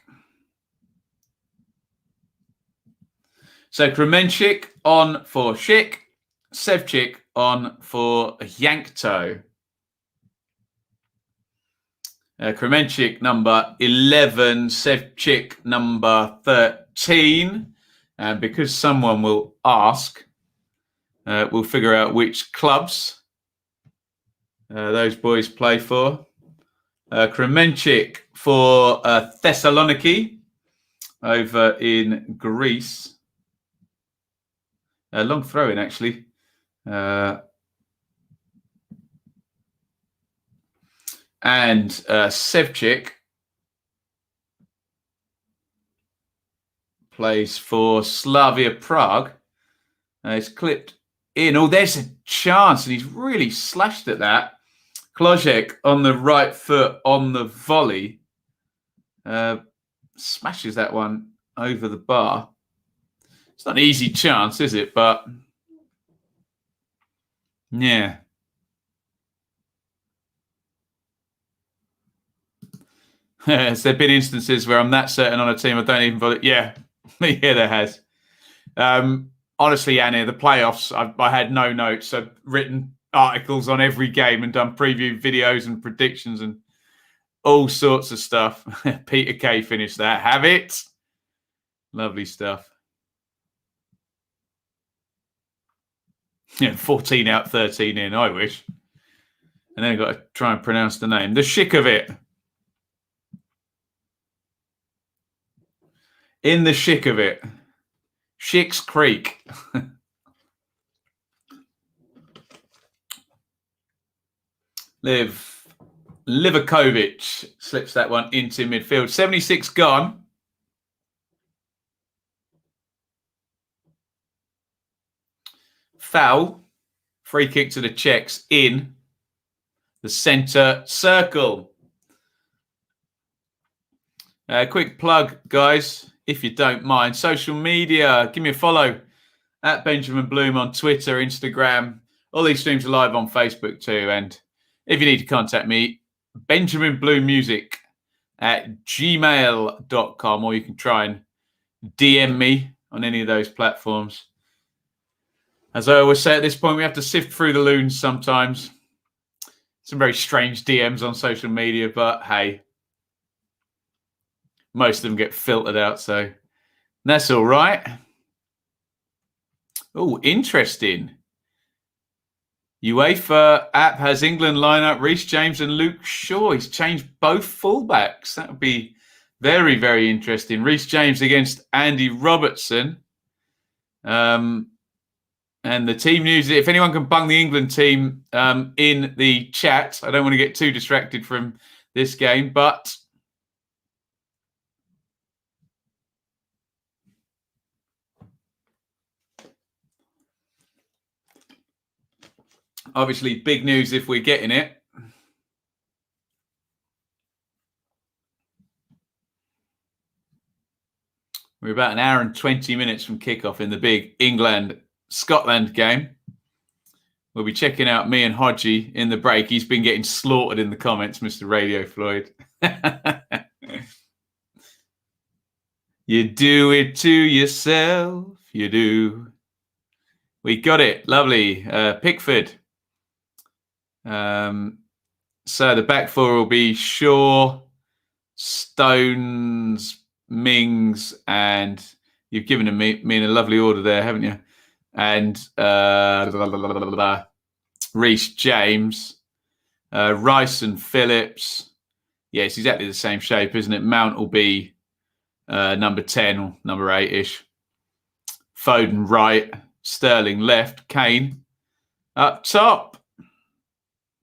So Kremenchik on for Schick. Sevcik on for Yankto. Kremenchik number 11. Sevcik number 13. And because someone will ask, we'll figure out which clubs those boys play for. Kremenchik for Thessaloniki over in Greece. Long throw-in, actually. And Sevcik plays for Slavia Prague. It's clipped in. Oh, there's a chance, and he's really slashed at that. Klojek on the right foot on the volley. Smashes that one over the bar. It's not an easy chance, is it? But, yeah. Has there been instances where I'm that certain on a team I don't even bother? Yeah. Yeah, there has. Honestly, Annie, the playoffs, I had no notes. I've written articles on every game and done preview videos and predictions and all sorts of stuff. Peter Kay finished that. Have it. Lovely stuff. Yeah, 14 out, 13 in. I wish. And then I've got to try and pronounce the name. The Schick of it. In the Schick of it. Schick's Creek. Livakovic slips that one into midfield. 76 gone. Foul. Free kick to the Czechs in the centre circle. Quick plug, guys, if you don't mind. Social media, give me a follow at Benjamin Bloom on Twitter, Instagram. All these streams are live on Facebook too. And If you need to contact me, benjaminbluemusic@gmail.com, or you can try and DM me on any of those platforms. As I always say at this point, we have to sift through the loons sometimes. Some very strange DMs on social media, but hey, most of them get filtered out, so that's all right. Oh, interesting. UEFA app has England lineup, Reece James and Luke Shaw. He's changed both fullbacks. That would be very, very interesting. Reece James against Andy Robertson. And the team news, if anyone can bung the England team in the chat, I don't want to get too distracted from this game, but obviously big news if we're getting it. We're about an hour and 20 minutes from kickoff in the big England-Scotland game. We'll be checking out me and Hodgie in the break. He's been getting slaughtered in the comments, Mr. Radio Floyd. You do it to yourself, you do. We got it. Lovely. Pickford. So the back four will be Shaw, Stones, Mings, and you've given me in a lovely order there, haven't you? And Reece James, Rice and Phillips. Yeah, it's exactly the same shape, isn't it? Mount will be number 10 or number 8-ish. Foden right, Sterling left, Kane up top.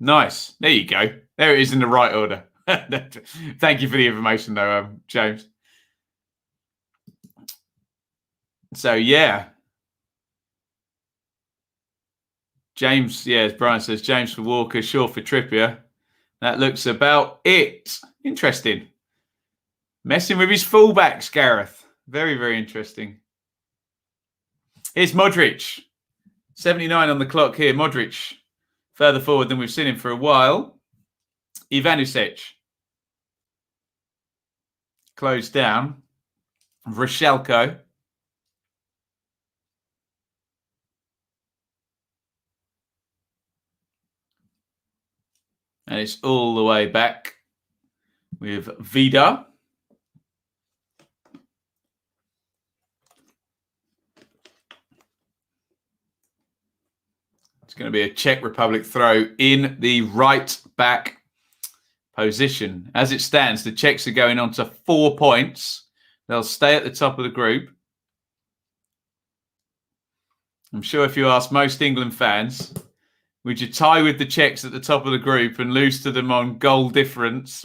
Nice. There you go. There it is in the right order. Thank you for the information, though, James. So, yeah. James, yeah, as Brian says, James for Walker, Shaw for Trippier. That looks about it. Interesting. Messing with his fullbacks, Gareth. Very, very interesting. Here's Modric. 79 on the clock here. Modric further forward than we've seen him for a while. Ivanovic. Closed down. Rascal. And it's all the way back with Vida. It's going to be a Czech Republic throw in the right back position. As it stands, the Czechs are going on to 4 points. They'll stay at the top of the group. I'm sure if you ask most England fans, would you tie with the Czechs at the top of the group and lose to them on goal difference?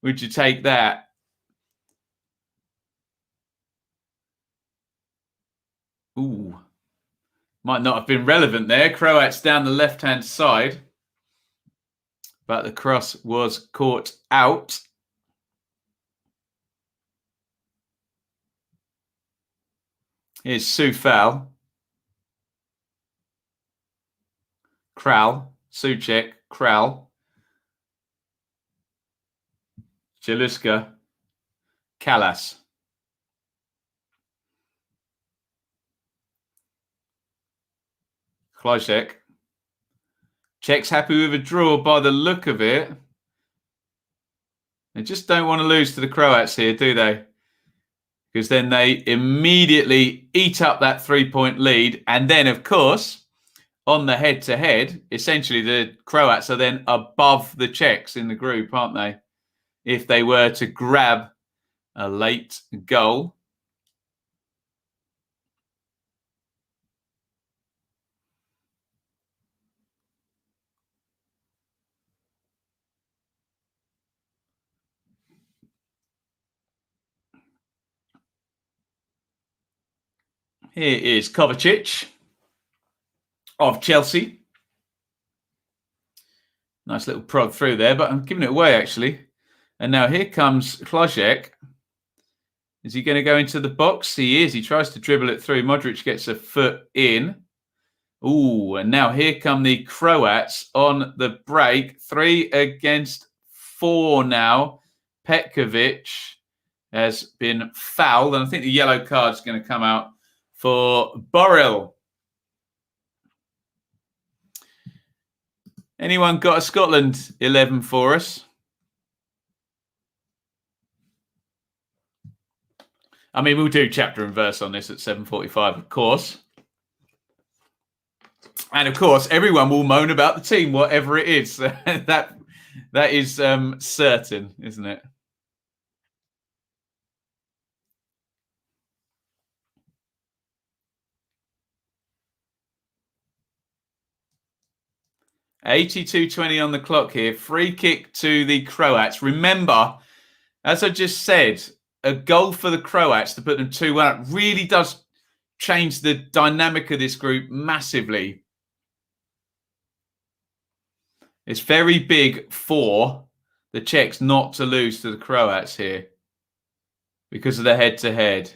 Would you take that? Ooh. Might not have been relevant there. Croats down the left-hand side. But the cross was caught out. Here's Sufal. Kral. Suchek. Kral. Jaluska. Kalas. Klajcek. Czechs happy with a draw by the look of it. They just don't want to lose to the Croats here, do they? Because then they immediately eat up that 3-point lead. And then, of course, on the head-to-head, essentially the Croats are then above the Czechs in the group, aren't they? If they were to grab a late goal. Here is Kovacic of Chelsea. Nice little prod through there, but I'm giving it away, actually. And now here comes Klajcek. Is he going to go into the box? He is. He tries to dribble it through. Modric gets a foot in. Ooh, and now here come the Croats on the break. 3 against 4 now. Petkovic has been fouled, and I think the yellow card's going to come out for Burrell. Anyone got a Scotland 11 for us? I mean, we'll do chapter and verse on this at 7:45, of course. And of course, everyone will moan about the team, whatever it is. that is certain, isn't it? $82.20 on the clock here. Free kick to the Croats. Remember, as I just said, a goal for the Croats to put them 2-1 up really does change the dynamic of this group massively. It's very big for the Czechs not to lose to the Croats here because of the head-to-head.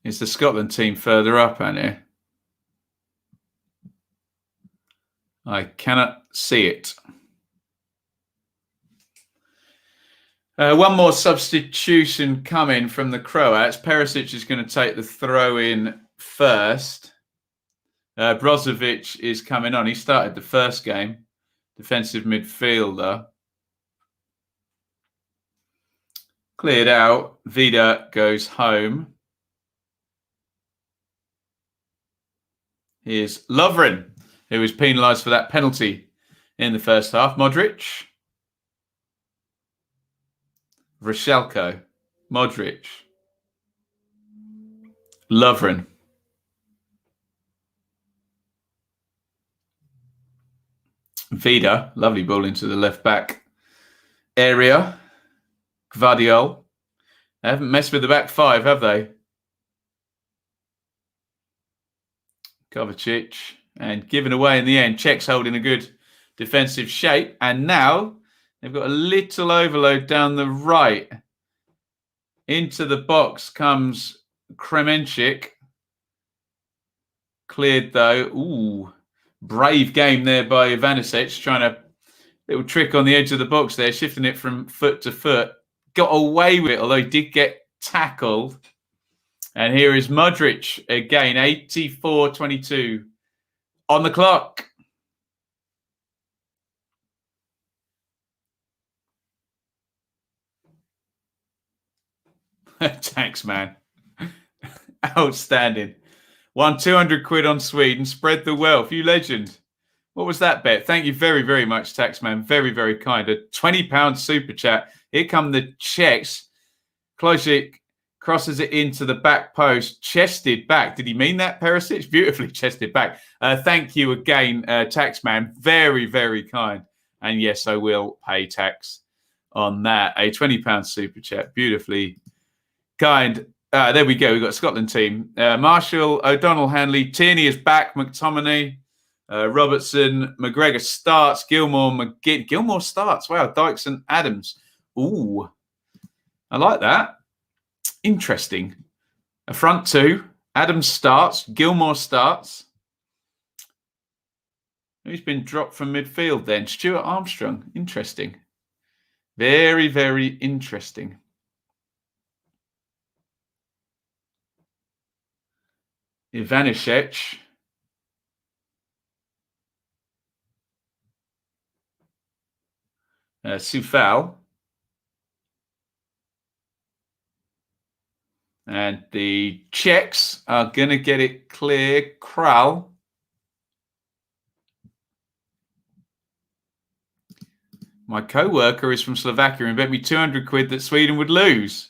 It's the Scotland team further up, ain't it? I cannot see it. One more substitution coming from the Croats. Perisic is going to take the throw in first. Brozovic is coming on. He started the first game. Defensive midfielder. Cleared out. Vida goes home. Here's Lovren, who was penalised for that penalty in the first half. Modric. Rascal. Modric. Lovren. Vida. Lovely ball into the left back area. Gvardiol. They haven't messed with the back five, have they? Kovacic. And given away in the end. Czechs holding a good defensive shape. And now they've got a little overload down the right. Into the box comes Kremenchik. Cleared though. Ooh. Brave game there by Ivanisevic. Trying a little trick on the edge of the box there. Shifting it from foot to foot. Got away with it, although he did get tackled. And here is Modric again. 84-22 on the clock. Tax man. Outstanding. Won 200 quid on Sweden. Spread the wealth. You legend. What was that bet? Thank you very, very much, Taxman. Very, very kind. A £20 super chat. Here come the Czechs. Klojcik crosses it into the back post. Chested back. Did he mean that, Perisic? Beautifully chested back. Thank you again, Taxman. Very, very kind. And yes, I will pay tax on that. A £20 super chat. Beautifully kind. There we go. We've got a Scotland team. Marshall, O'Donnell, Hanley. Tierney is back. McTominay. Robertson. McGregor starts. Gilmore. McGinn. Gilmore starts. Wow. Dykes and Adams. Ooh. I like that. Interesting. A front two. Adams starts. Gilmore starts. Who's been dropped from midfield then? Stuart Armstrong. Interesting. Very, very interesting. Ivanisevic. Sufal. And the Czechs are going to get it clear. Kral. My co-worker is from Slovakia and bet me 200 quid that Sweden would lose.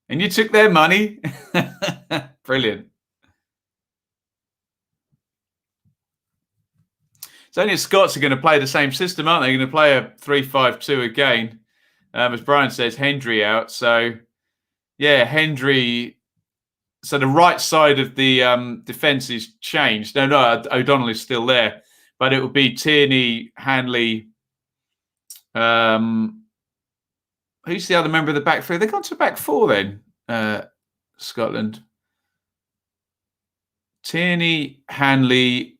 And you took their money? Brilliant. It's only the Scots are going to play the same system, aren't they? Going to play a 3-5-2 again. As Brian says, Hendry out. So, yeah, Hendry. So the right side of the defence is changed. No, O'Donnell is still there. But it will be Tierney, Hanley, Who's the other member of the back three? They've gone to back four then, Scotland. Tierney, Hanley,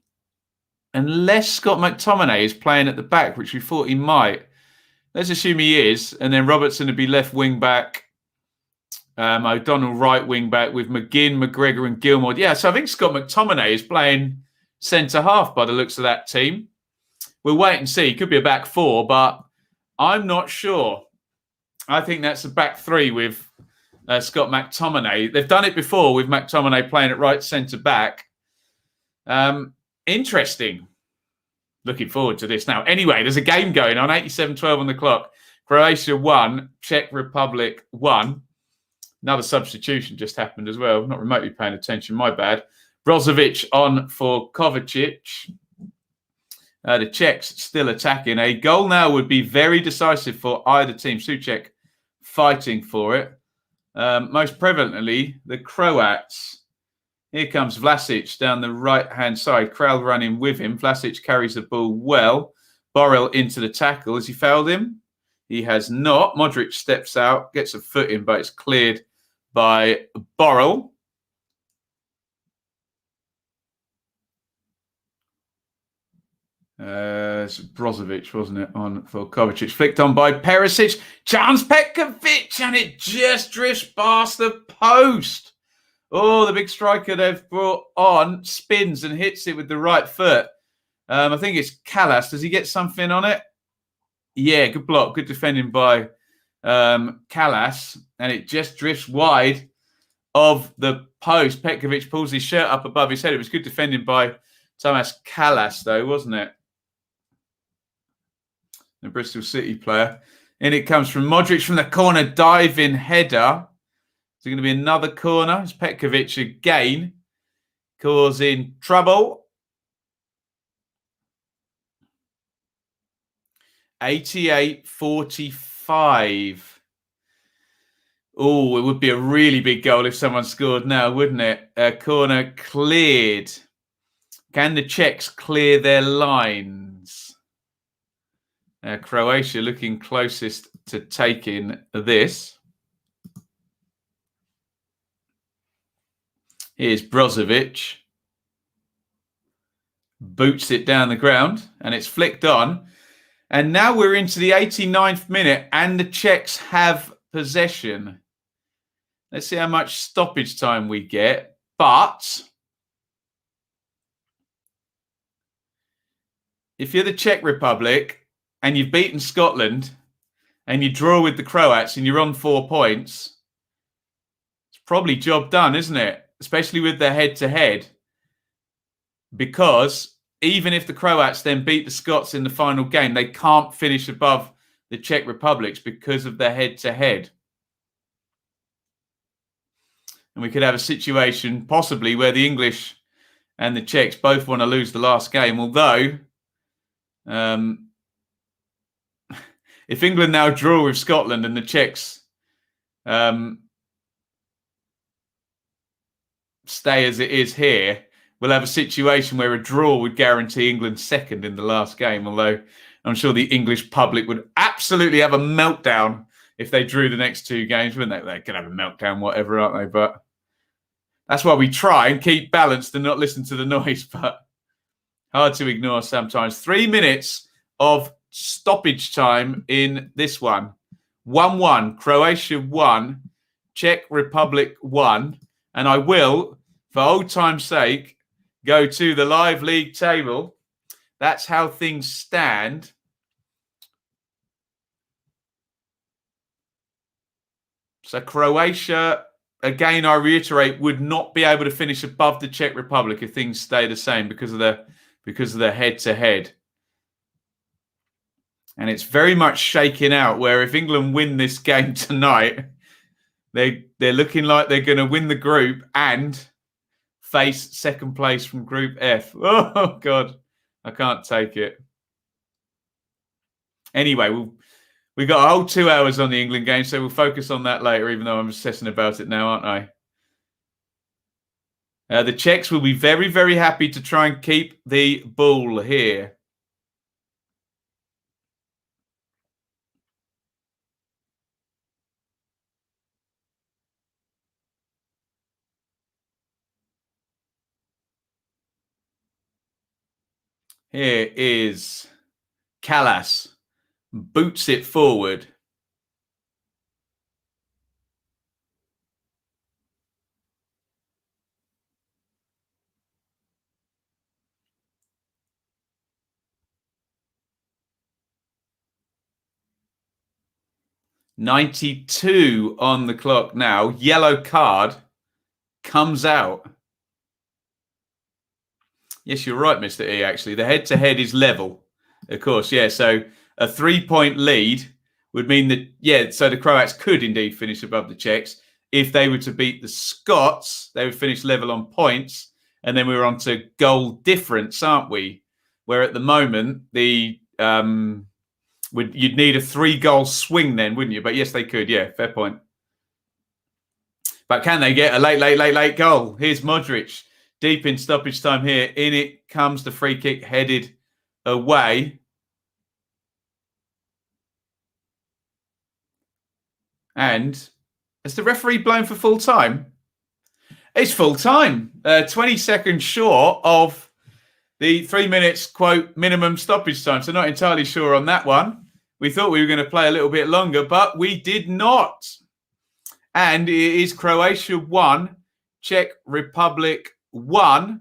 unless Scott McTominay is playing at the back, which we thought he might. Let's assume he is. And then Robertson would be left wing back. O'Donnell right wing back with McGinn, McGregor and Gilmore. Yeah, so I think Scott McTominay is playing centre half by the looks of that team. We'll wait and see. Could be a back four, but I'm not sure. I think that's a back three with Scott McTominay. They've done it before with McTominay playing at right centre back. Interesting. Looking forward to this now. Anyway, there's a game going on. 87-12 on the clock. Croatia 1, Czech Republic 1. Another substitution just happened as well. Not remotely paying attention. My bad. Brozovic on for Kovacic. The Czechs still attacking. A goal now would be very decisive for either team. Souček fighting for it. Most prevalently, the Croats. Here comes Vlasic down the right-hand side. Kral running with him. Vlasic carries the ball well. Borrell into the tackle. Has he fouled him? He has not. Modric steps out, gets a foot in, but it's cleared by Borrell. It's Brozovic, wasn't it, on for Kovacic. Flicked on by Perisic. Chance Petkovic, and it just drifts past the post. Oh, the big striker they've brought on spins and hits it with the right foot. I think it's Callas. Does he get something on it? Yeah, good block. Good defending by Callas. And it just drifts wide of the post. Petkovic pulls his shirt up above his head. It was good defending by Thomas Callas, though, wasn't it? The Bristol City player. In it comes from Modric from the corner, diving header. Is it going to be another corner? It's Petkovic again, causing trouble. 88-45. Oh, it would be a really big goal if someone scored now, wouldn't it? A corner cleared. Can the Czechs clear their lines? Croatia looking closest to taking this. Here's Brozovic. Boots it down the ground, and it's flicked on. And now we're into the 89th minute, and the Czechs have possession. Let's see how much stoppage time we get. But if you're the Czech Republic and you've beaten Scotland and you draw with the Croats and you're on 4 points, it's probably job done, isn't it? Especially with the head-to-head. Because even if the Croats then beat the Scots in the final game, they can't finish above the Czech Republics because of the head-to-head. And we could have a situation possibly where the English and the Czechs both want to lose the last game. Although, if England now draw with Scotland and the Czechs stay as it is here, we'll have a situation where a draw would guarantee England second in the last game. Although I'm sure the English public would absolutely have a meltdown if they drew the next 2 games, wouldn't they? They could have a meltdown, whatever, aren't they? But that's why we try and keep balanced and not listen to the noise. But hard to ignore sometimes. 3 minutes of stoppage time in this one. 1-1, Croatia 1, Czech Republic 1. And I will, for old time's sake, go to the live league table. That's how things stand. So Croatia, again, I reiterate, would not be able to finish above the Czech Republic if things stay the same because of the head-to-head. And it's very much shaking out where if England win this game tonight, they're looking like they're going to win the group and face second place from Group F. Oh, God. I can't take it. Anyway, we got a whole 2 hours on the England game, so we'll focus on that later, even though I'm obsessing about it now, aren't I? The Czechs will be very, very happy to try and keep the ball here. Here is Callas. Boots it forward. .92 on the clock now. Yellow card comes out. Yes, you're right, Mr. E, actually. The head-to-head is level, of course, yeah. So a 3-point lead would mean that, yeah, so the Croats could indeed finish above the Czechs. If they were to beat the Scots, they would finish level on points, and then we're on to goal difference, aren't we? Where at the moment, the you'd need a 3-goal swing then, wouldn't you? But yes, they could, yeah, fair point. But can they get a late goal? Here's Modric. Deep in stoppage time here. In it comes the free kick headed away. And has the referee blown for full time? It's full time. 20 seconds short of the 3 minutes, quote, minimum stoppage time. So not entirely sure on that one. We thought we were going to play a little bit longer, but we did not. And it is Croatia 1, Czech Republic 1.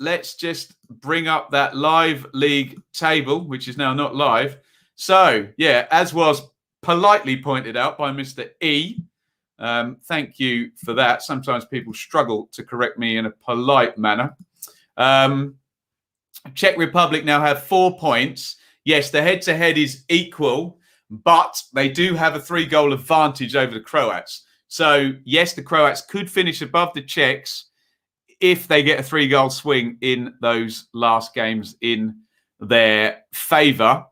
Let's just bring up that live league table, which is now not live. So, yeah, as was politely pointed out by Mr. E. Thank you for that. Sometimes people struggle to correct me in a polite manner. Czech Republic now have 4 points. Yes, the head-to-head is equal, but they do have a 3-goal advantage over the Croats. So, yes, the Croats could finish above the Czechs if they get a 3-goal swing in those last games in their favour.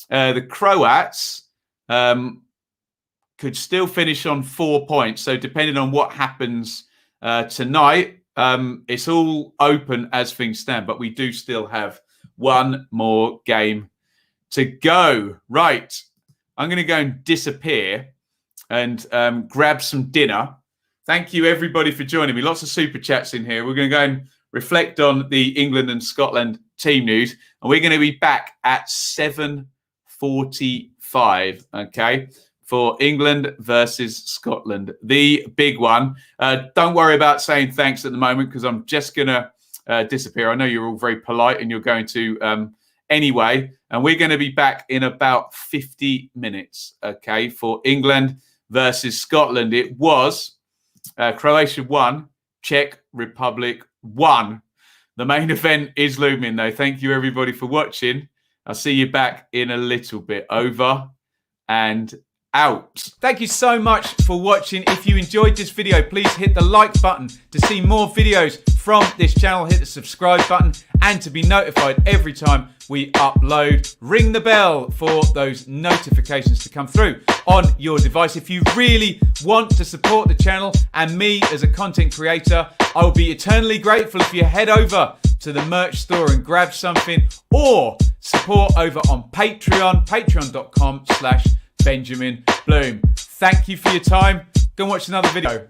The Croats could still finish on 4 points. So, depending on what happens tonight, it's all open as things stand. But we do still have one more game to go. Right. I'm going to go and disappear and grab some dinner. Thank you, everybody, for joining me. Lots of super chats in here. We're going to go and reflect on the England and Scotland team news. And we're going to be back at 7:45, okay, for England versus Scotland. The big one. Don't worry about saying thanks at the moment because I'm just going to disappear. I know you're all very polite and you're going to anyway. And we're going to be back in about 50 minutes, okay, for England versus Scotland. It was Croatia 1, Czech Republic 1. The main event is looming, though. Thank you, everybody, for watching. I'll see you back in a little bit. Over and out. Thank you so much for watching. If you enjoyed this video, please hit the like button to see more videos from this channel. Hit the subscribe button and to be notified every time we upload. Ring the bell for those notifications to come through on your device. If you really want to support the channel and me as a content creator, I will be eternally grateful if you head over to the merch store and grab something, or support over on Patreon, patreon.com/Benjamin Bloom. Thank you for your time. Go and watch another video.